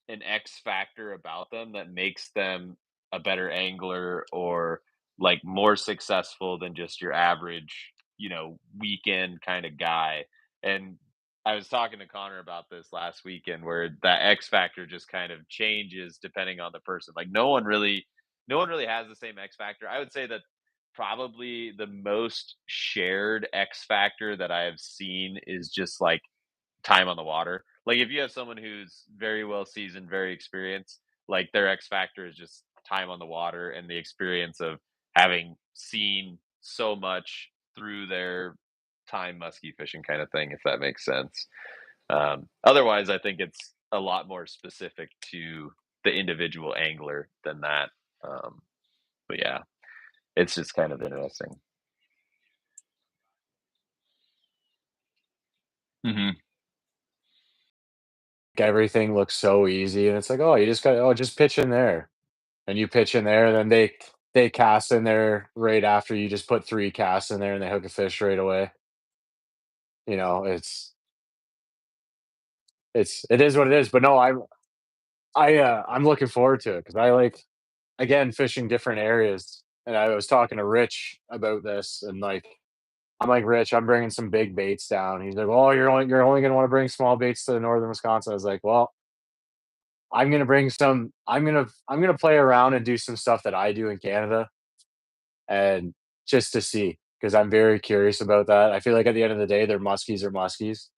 an X factor about them that makes them a better angler or like more successful than just your average, weekend kind of guy. And I was talking to Connor about this last weekend where that X factor just kind of changes depending on the person. Like no one really has the same X factor. I would say that probably the most shared X factor that I have seen is just like time on the water. Like if you have someone who's very well seasoned, very experienced, like their X factor is just time on the water and the experience of having seen so much through their time muskie fishing kind of thing, if that makes sense. Otherwise, I think it's a lot more specific to the individual angler than that. Um, but yeah, it's just kind of interesting. Hmm. Everything looks so easy, and it's like, oh, you just got, oh, just pitch in there, and you pitch in there, and then they cast in there right after you just put 3 casts in there, and they hook a fish right away. It is what it is. But no, I'm looking forward to it because I like, again, fishing different areas. And I was talking to Rich about this, and like, I'm like, Rich, I'm bringing some big baits down. He's like, oh, you're only gonna want to bring small baits to northern Wisconsin. I was like, well, I'm gonna bring some. I'm gonna play around and do some stuff that I do in Canada, and just to see because I'm very curious about that. I feel like at the end of the day, they're muskies or muskies,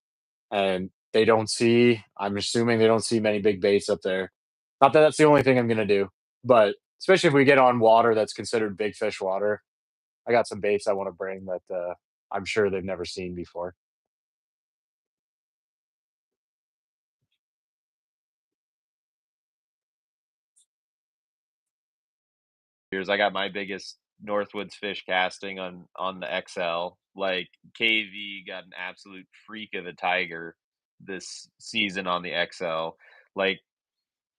and they don't see. I'm assuming they don't see many big baits up there. Not that that's the only thing I'm gonna do, but especially if we get on water that's considered big fish water, I got some baits I want to bring that I'm sure they've never seen before. Years I got my biggest Northwoods fish casting on the XL. Like KV got an absolute freak of a tiger this season on the XL. Like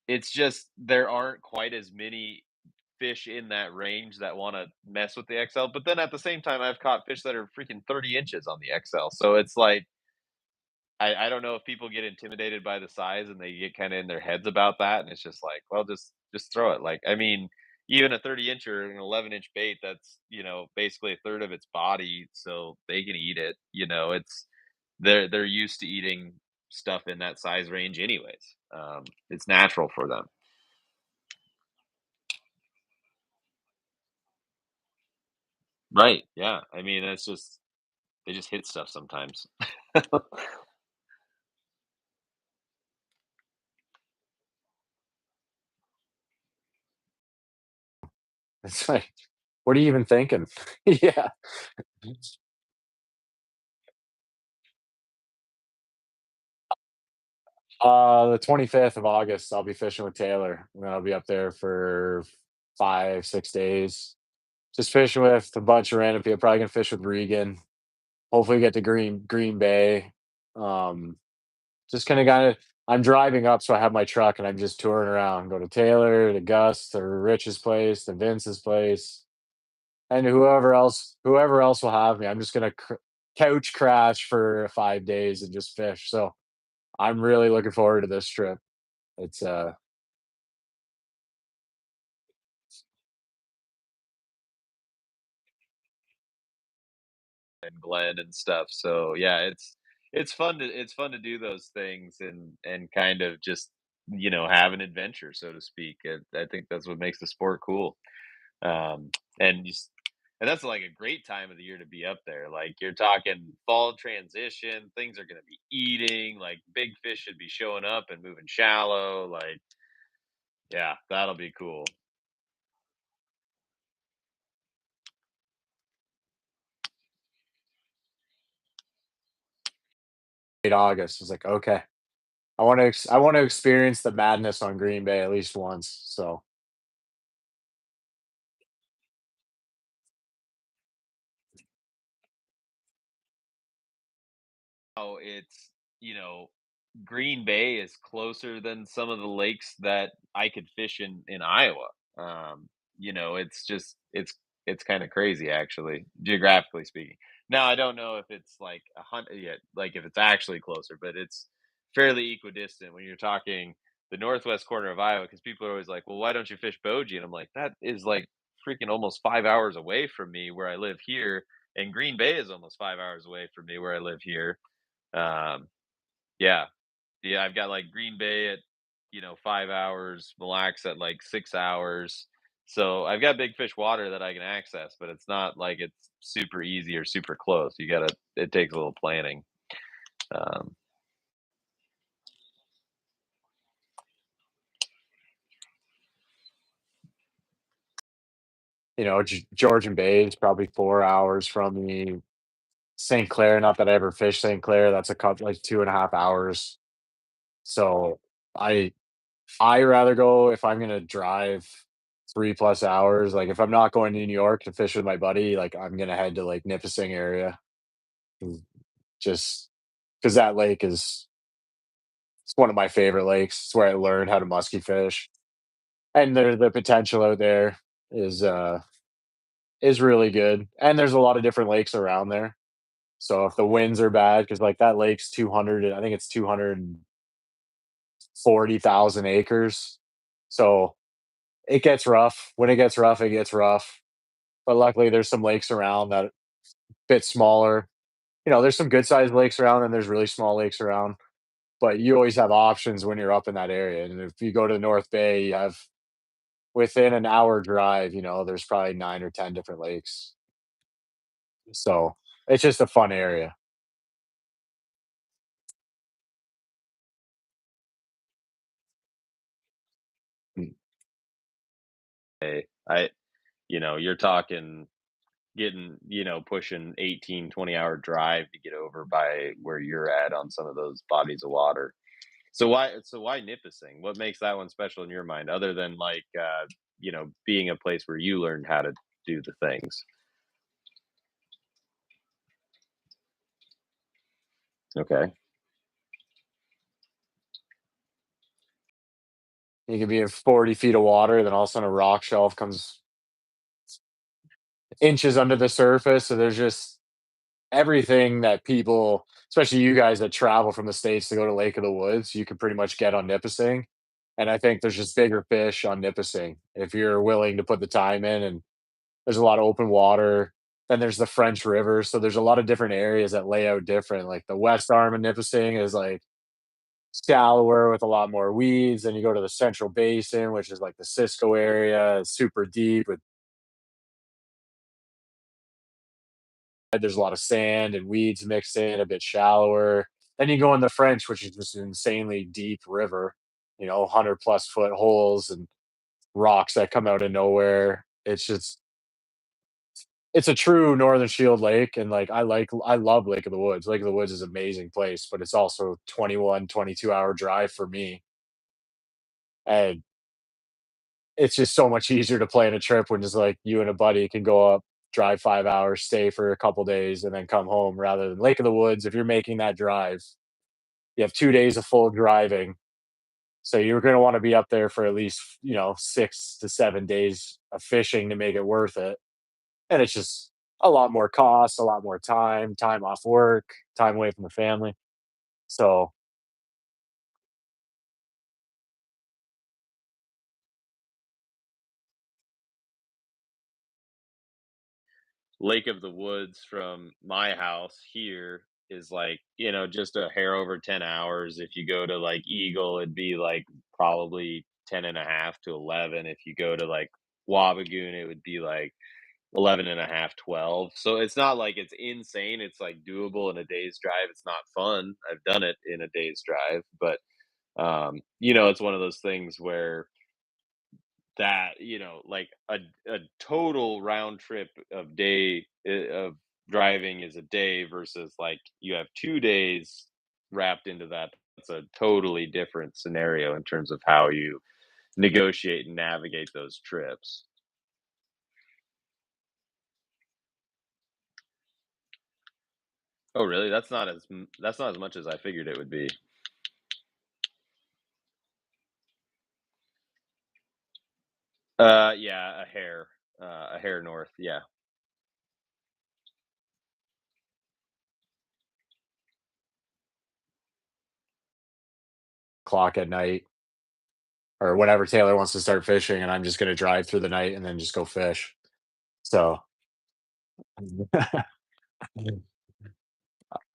it's just there aren't quite as many fish in that range that want to mess with the XL. But then at the same time, I've caught fish that are freaking 30 inches on the XL. So it's like I don't know if people get intimidated by the size and they get kind of in their heads about that, and it's just like, well, just throw it. Like, I mean, even a 30 inch or an 11-inch bait, that's basically a third of its body, so they can eat it. It's they're used to eating stuff in that size range, anyways. It's natural for them, right? Yeah, I mean, it's just they just hit stuff sometimes. It's like, what are you even thinking? Yeah. The 25th of August, I'll be fishing with Taylor, and then I'll be up there for 5, 6 days. Just fishing with a bunch of random people. Probably gonna fish with Regan. Hopefully get to Green Bay. Um, just kinda I'm driving up, so I have my truck and I'm just touring around. Go to Taylor, to Gus, to Rich's place, to Vince's place, and whoever else will have me. I'm just gonna couch crash for 5 days and just fish. So I'm really looking forward to this trip. It's And Glenn and stuff. So yeah, it's fun to do those things and kind of just have an adventure, so to speak. I think that's what makes the sport cool. Um, and And that's like a great time of the year to be up there. Like you're talking fall transition, things are going to be eating, like big fish should be showing up and moving shallow. Like, yeah, that'll be cool. Late August. It's like, okay, I want to experience the madness on Green Bay at least once. So Oh, it's, Green Bay is closer than some of the lakes that I could fish in Iowa. Um, it's just it's kind of crazy actually, geographically speaking. Now I don't know if it's like 100 yet, like if it's actually closer, but it's fairly equidistant when you're talking the northwest corner of Iowa. Because people are always like, "Well, why don't you fish Bogie?" And I'm like, "That is like freaking almost 5 hours away from me where I live here, and Green Bay is almost 5 hours away from me where I live here." Um, yeah. Yeah, I've got, like, Green Bay at, 5 hours, Mille Lacs at, like, 6 hours. So, I've got big fish water that I can access, but it's not like it's super easy or super close. It takes a little planning. Um, Georgian Bay is probably 4 hours from me. St. Clair, not that I ever fished St. Clair. That's a couple like 2.5 hours. So I I rather go if I'm gonna drive 3 plus hours. Like if I'm not going to New York to fish with my buddy, like I'm gonna head to like Nipissing area. Mm, just because that lake is it's one of my favorite lakes. It's where I learned how to musky fish. And the potential out there is uh is really good. And there's a lot of different lakes around there. So if the winds are bad, because like that lake's 200, I think it's 240,000 acres. So it gets rough. When it gets rough, it gets rough. But luckily, there's some lakes around that bit smaller. There's some good sized lakes around, and there's really small lakes around. But you always have options when you're up in that area. And if you go to the North Bay, you have within an hour drive. There's probably 9 or 10 different lakes. So it's just a fun area. Mm. I you're talking getting, pushing 18, 20-hour drive to get over by where you're at on some of those bodies of water. So why Nipissing? What makes that one special in your mind other than like being a place where you learned how to do the things? Okay. You can be in 40 feet of water, then all of a sudden a rock shelf comes inches under the surface. So there's just everything that people, especially you guys that travel from the States to go to Lake of the Woods, you can pretty much get on Nipissing. And I think there's just bigger fish on Nipissing if you're willing to put the time in. And there's a lot of open water. Then there's the French River. So there's a lot of different areas that lay out different. Like the west arm of Nipissing is like shallower with a lot more weeds. Then you go to the Central Basin, which is like the Cisco area, it's super deep with there's a lot of sand and weeds mixed in, a bit shallower. Then you go in the French, which is just an insanely deep river, 100 plus foot holes and rocks that come out of nowhere. It's a true Northern Shield lake. And like, I love Lake of the Woods. Lake of the Woods is an amazing place, but it's also 21, 22 hour drive for me. And it's just so much easier to plan a trip when just like you and a buddy can go up, drive 5 hours, stay for a couple days, and then come home rather than Lake of the Woods. If you're making that drive, you have 2 days of full driving. So you're going to want to be up there for at least, 6 to 7 days of fishing to make it worth it. And it's just a lot more cost, a lot more time off work, time away from the family. So Lake of the Woods from my house here is like, just a hair over 10 hours. If you go to like Eagle, it'd be like probably 10 and a half to 11. If you go to like Wabagoon, it would be like 11 and a half, 12. So it's not like it's insane. It's like doable in a day's drive. It's not fun. I've done it in a day's drive, but it's one of those things where like a total round trip of driving is a day versus like you have 2 days wrapped into that. It's a totally different scenario in terms of how you negotiate and navigate those trips. Oh, really? That's not as much as I figured it would be. Yeah, a hair north. Yeah, Clock at night or whenever Taylor wants to start fishing, and I'm just gonna drive through the night and then just go fish. So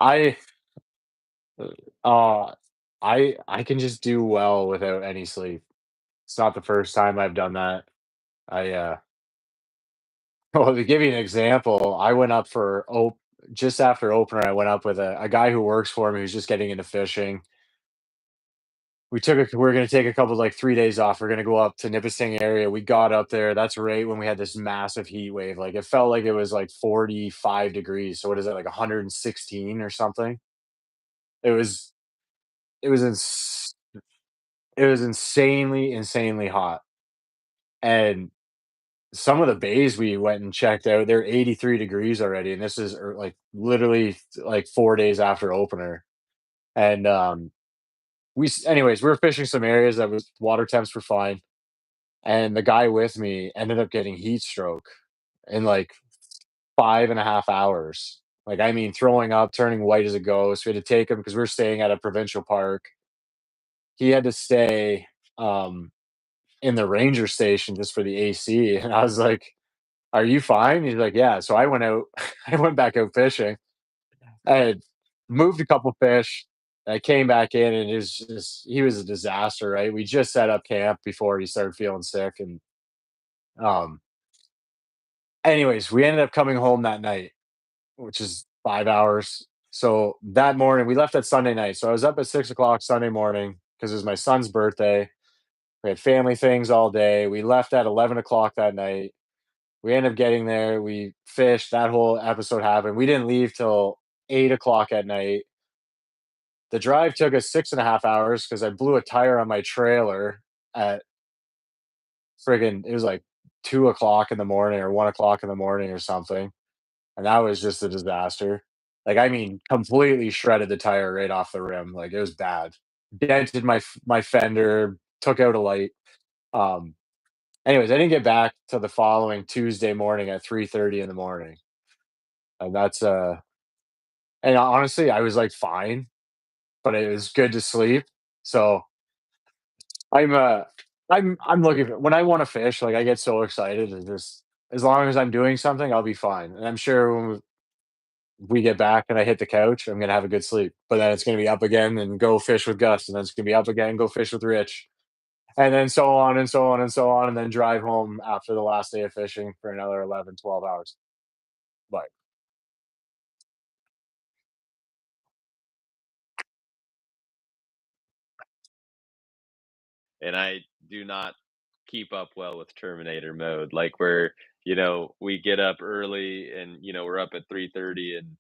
I uh I can just do well without any sleep. It's not the first time I've done that. I well, to give you an example, I went up for just after opener, I went up with a guy who works for me who's just getting into fishing. We're gonna take a couple like 3 days off. We're gonna go up to Nipissing area. We got up there. That's right when we had this massive heat wave. Like it felt like it was like 45 degrees. So what is it, like 116 or something? It was it was it was insanely, insanely hot. And some of the bays we went and checked out, they're 83 degrees already. And this is like literally like 4 days after opener. And anyways, we were fishing some areas that was water temps were fine. And the guy with me ended up getting heat stroke in like 5.5 hours. Like, I mean, throwing up, turning white as a ghost. We had to take him because we were staying at a provincial park. He had to stay um, in the ranger station just for the AC. And I was like, "Are you fine?" He's like, "Yeah." So I went out, I went back out fishing. I had moved a couple fish. I came back in and he was a disaster, right? We just set up camp before he started feeling sick. And um, anyways, we ended up coming home that night, which is 5 hours. So that morning, we left that Sunday night. So I was up at 6 o'clock Sunday morning because it was my son's birthday. We had family things all day. We left at 11 o'clock that night. We ended up getting there. We fished. That whole episode happened. We didn't leave till 8 o'clock at night. The drive took us 6.5 hours because I blew a tire on my trailer at friggin' it was like 2 o'clock in the morning or 1 o'clock in the morning or something. And that was just a disaster. Like, I mean, completely shredded the tire right off the rim, like, it was bad. Dented my fender, took out a light. Um, anyways, I didn't get back till the following Tuesday morning at 3:30 in the morning, and and honestly, I was, like, fine, but it was good to sleep, so I'm, uh I'm looking for when I wanna fish, like, I get so excited and just as long as I'm doing something, I'll be fine, and I'm sure when we get back and I hit the couch, I'm gonna have a good sleep. But then it's gonna be up again and go fish with Gus, and then it's gonna be up again and go fish with Rich, and then so on and so on and so on, and then drive home after the last day of fishing for another 11, 12 hours. But and I do not keep up well with Terminator mode. Like where we get up early and we're up at 3:30 and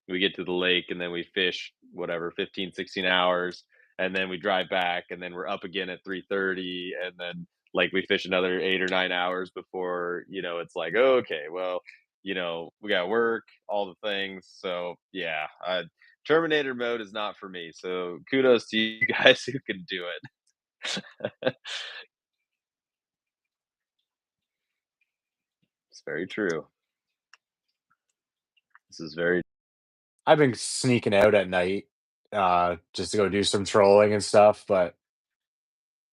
we get to the lake and then we fish whatever 15, 16 hours and then we drive back and then we're up again at 3:30 and then like we fish another 8 or 9 hours before it's like, "Oh, okay, well, we got work, all the things." So yeah, Terminator mode is not for me, so kudos to you guys who can do it. It's very true. This is very I've been sneaking out at night, just to go do some trolling and stuff, but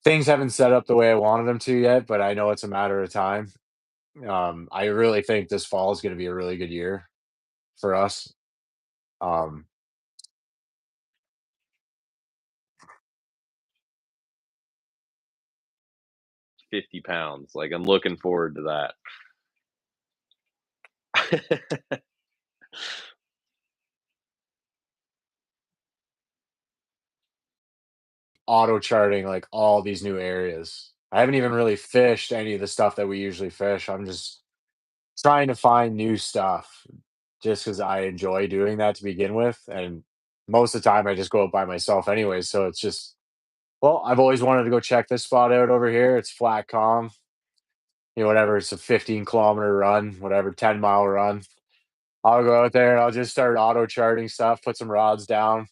things haven't set up the way I wanted them to yet, but I know it's a matter of time. I really think this fall is gonna be a really good year for us. Um, 50 pounds. Like I'm looking forward to that. Auto charting like all these new areas. I haven't even really fished any of the stuff that we usually fish. I'm just trying to find new stuff just because I enjoy doing that to begin with. And most of the time I just go out by myself anyway. So it's just, well, I've always wanted to go check this spot out over here. It's flat calm, whatever. It's a 15-kilometer run, whatever, 10-mile run. I'll go out there and I'll just start auto charting stuff, put some rods down,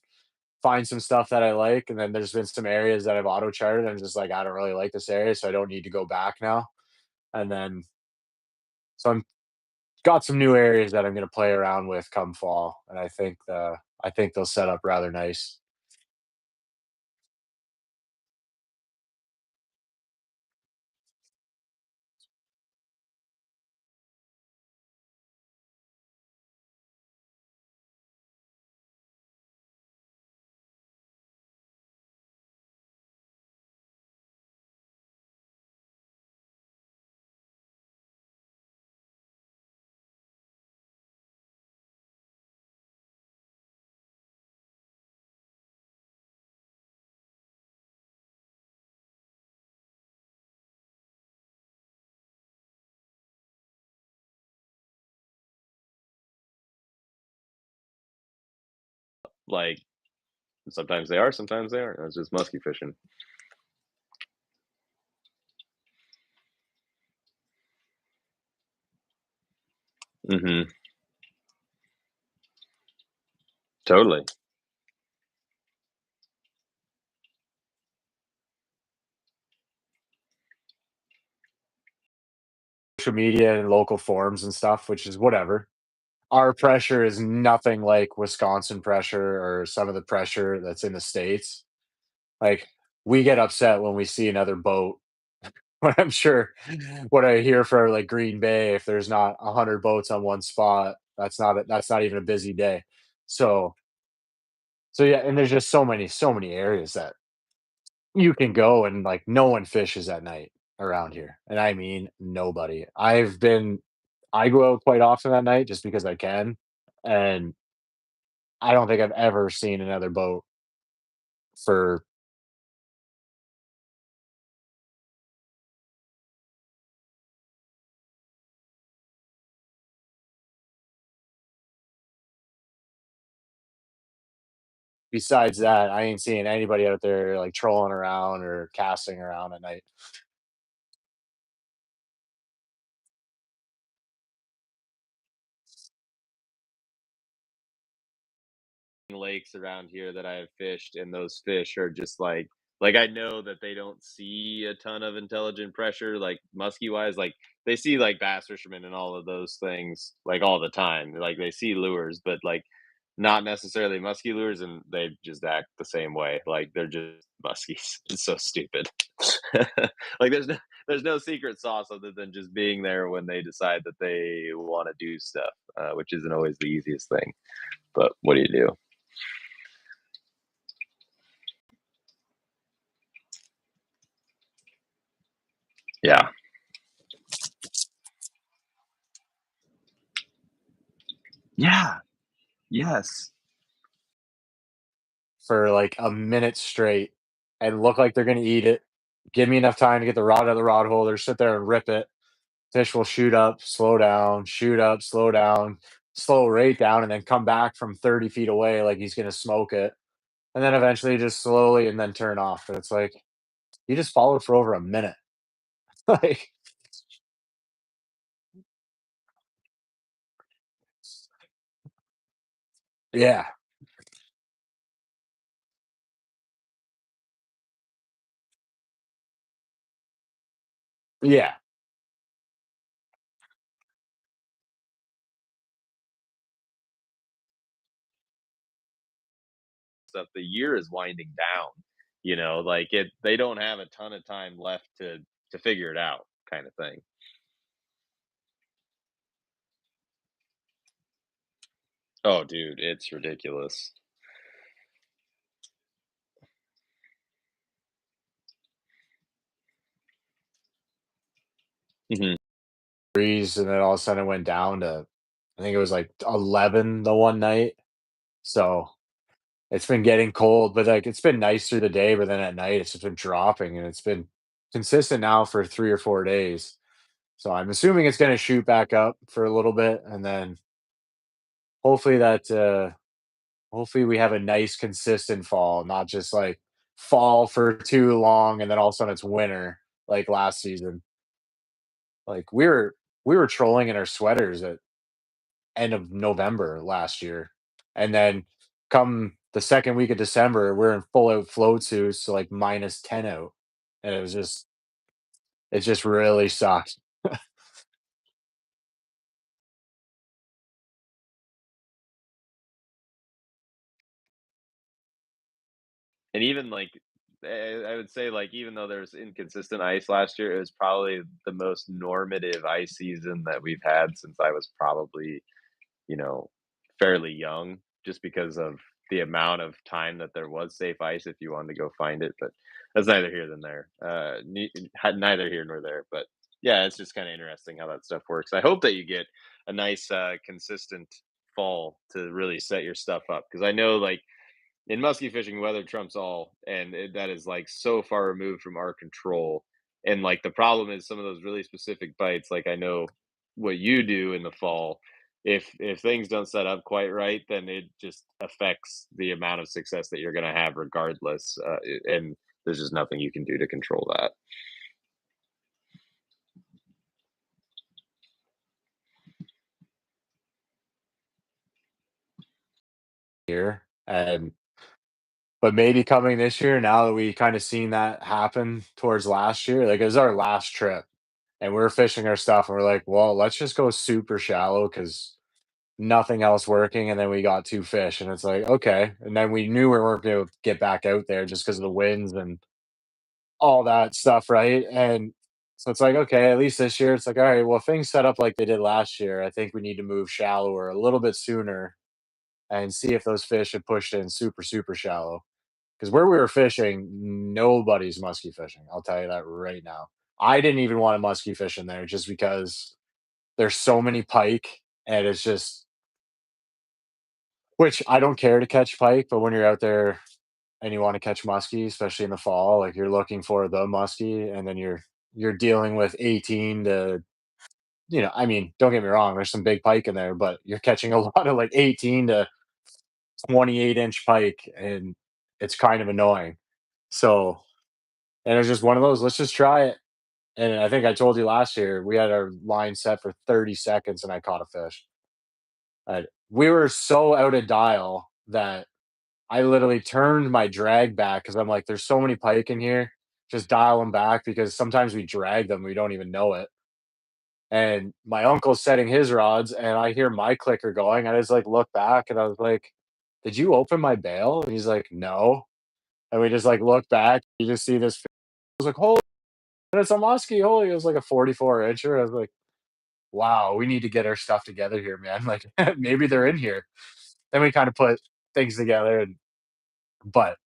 find some stuff that I like, and then there's been some areas that I've auto charted. I'm just like, I don't really like this area, so I don't need to go back now. And then so I'm got some new areas that I'm going to play around with come fall, and I think they'll set up rather nice. Like sometimes they are, sometimes they aren't. It's just musky fishing. Hmm. Totally. Social media and local forums and stuff, which is whatever. Our pressure is nothing like Wisconsin pressure or some of the pressure that's in the States. Like, we get upset when we see another boat. But I'm sure what I hear for like Green Bay, if there's not 100 boats on one spot, that's not even a busy day. So yeah, and there's just so many areas that you can go and like no one fishes at night around here. And I mean nobody. I go out quite often at night just because I can. And I don't think I've ever seen another boat for besides that, I ain't seeing anybody out there like trolling around or casting around at night. Lakes around here that I have fished, and those fish are just like I know that they don't see a ton of intelligent pressure, like musky wise. Like they see like bass fishermen and all of those things like all the time. Like they see lures, but like not necessarily musky lures, and they just act the same way. Like they're just muskies. It's so stupid. Like there's no secret sauce other than just being there when they decide that they want to do stuff, which isn't always the easiest thing. But what do you do? Yeah. Yeah. Yes. For like a minute straight and look like they're gonna eat it. Give me enough time to get the rod out of the rod holder, sit there and rip it. Fish will shoot up, slow down, shoot up, slow right down, and then come back from 30 feet away like he's gonna smoke it. And then eventually just slowly and then turn off. And it's like, you just followed for over a minute. Like, yeah, yeah. Stuff, the year is winding down, like they don't have a ton of time left to figure it out kind of thing. Oh, dude, it's ridiculous. Mhm. Breeze, and then all of a sudden it went down to I think it was like 11 the one night. So it's been getting cold, but like it's been nice through the day, but then at night it's just been dropping and it's been consistent now for 3 or 4 days. So I'm assuming it's going to shoot back up for a little bit, and then hopefully hopefully we have a nice consistent fall, not just like fall for too long and then all of a sudden it's winter like last season. Like we were trolling in our sweaters at end of November last year. And then come the second week of December, we're in full out float suits to like -10 out. And it just really sucked. And even like I would say like even though there's inconsistent ice last year, it was probably the most normative ice season that we've had since I was probably, you know, fairly young, just because of the amount of time that there was safe ice if you wanted to go find it. But that's neither here than there. Neither here nor there. But yeah, it's just kind of interesting how that stuff works. I hope that you get a nice, consistent fall to really set your stuff up because I know like in musky fishing, weather trumps all, and that is like so far removed from our control. And like the problem is some of those really specific bites. Like I know what you do in the fall. If things don't set up quite right, then it just affects the amount of success that you're going to have, regardless. And there's just nothing you can do to control that. Here. And but maybe coming this year, now that we kind of seen that happen towards last year, like it was our last trip and we are fishing our stuff and we're like, well, let's just go super shallow because nothing else working. And then we got 2 fish and it's like, okay. And then we knew we weren't going to get back out there just because of the winds and all that stuff, right? And so it's like, okay, at least this year, it's like, all right, well, if things set up like they did last year, I think we need to move shallower a little bit sooner and see if those fish had pushed in super, super shallow. Because where we were fishing, nobody's musky fishing. I'll tell you that right now. I didn't even want to musky fish in there just because there's so many pike and it's just, which I don't care to catch pike, but when you're out there and you want to catch muskie, especially in the fall, like you're looking for the muskie, and then you're dealing with 18 to, I mean, don't get me wrong, there's some big pike in there, but you're catching a lot of like 18 to 28-inch pike, and it's kind of annoying. So, and it's just one of those. Let's just try it. And I think I told you last year we had our line set for 30 seconds, and I caught a fish. We were so out of dial that I literally turned my drag back because I'm like, there's so many pike in here. Just dial them back because sometimes we drag them, we don't even know it. And my uncle's setting his rods, and I hear my clicker going. I just like look back, and I was like, "Did you open my bail?" And he's like, "No." And we just like look back. You just see this. I was like, "Holy!" And it's a muskie. Holy! It was like a 44 incher. I was like, "Wow, we need to get our stuff together here, man. Like maybe they're in here." Then we kind of put things together, and but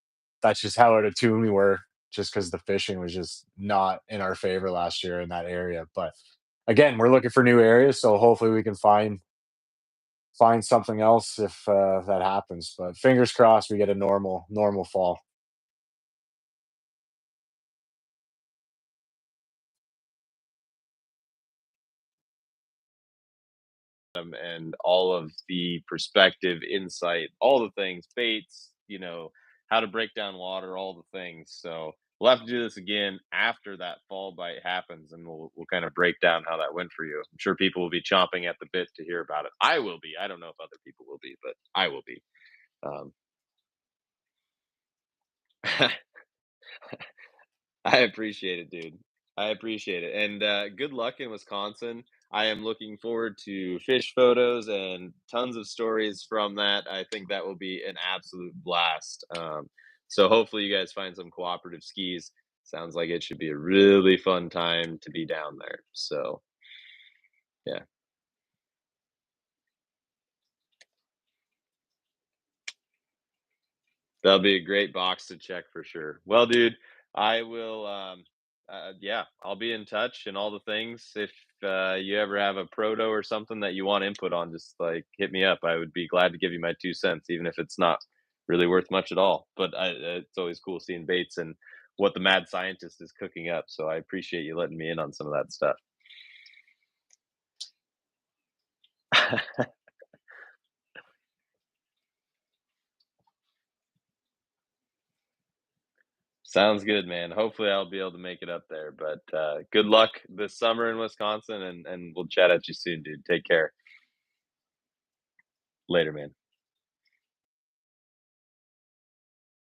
that's just how out of tune we were, just because the fishing was just not in our favor last year in that area. But again, we're looking for new areas, so hopefully we can find something else if that happens. But fingers crossed, we get a normal fall. And all of the perspective, insight, all the things, baits, how to break down water, all the things. So we'll have to do this again after that fall bite happens, and we'll kind of break down how that went for you. I'm sure people will be chomping at the bit to hear about it. I will be. I don't know if other people will be, but I will be. Um, I appreciate it, dude. I appreciate it. And good luck in Wisconsin. I am looking forward to fish photos and tons of stories from that. I think that will be an absolute blast. So hopefully you guys find some cooperative skis. Sounds like it should be a really fun time to be down there. So yeah, that'll be a great box to check for sure. Well, dude, I will. Yeah, I'll be in touch and all the things. If you ever have a proto or something that you want input on, just like hit me up. I would be glad to give you my 2 cents, even if it's not really worth much at all. But it's always cool seeing baits and what the mad scientist is cooking up. So I appreciate you letting me in on some of that stuff. Sounds good, man. Hopefully, I'll be able to make it up there. But good luck this summer in Wisconsin, and we'll chat at you soon, dude. Take care. Later, man.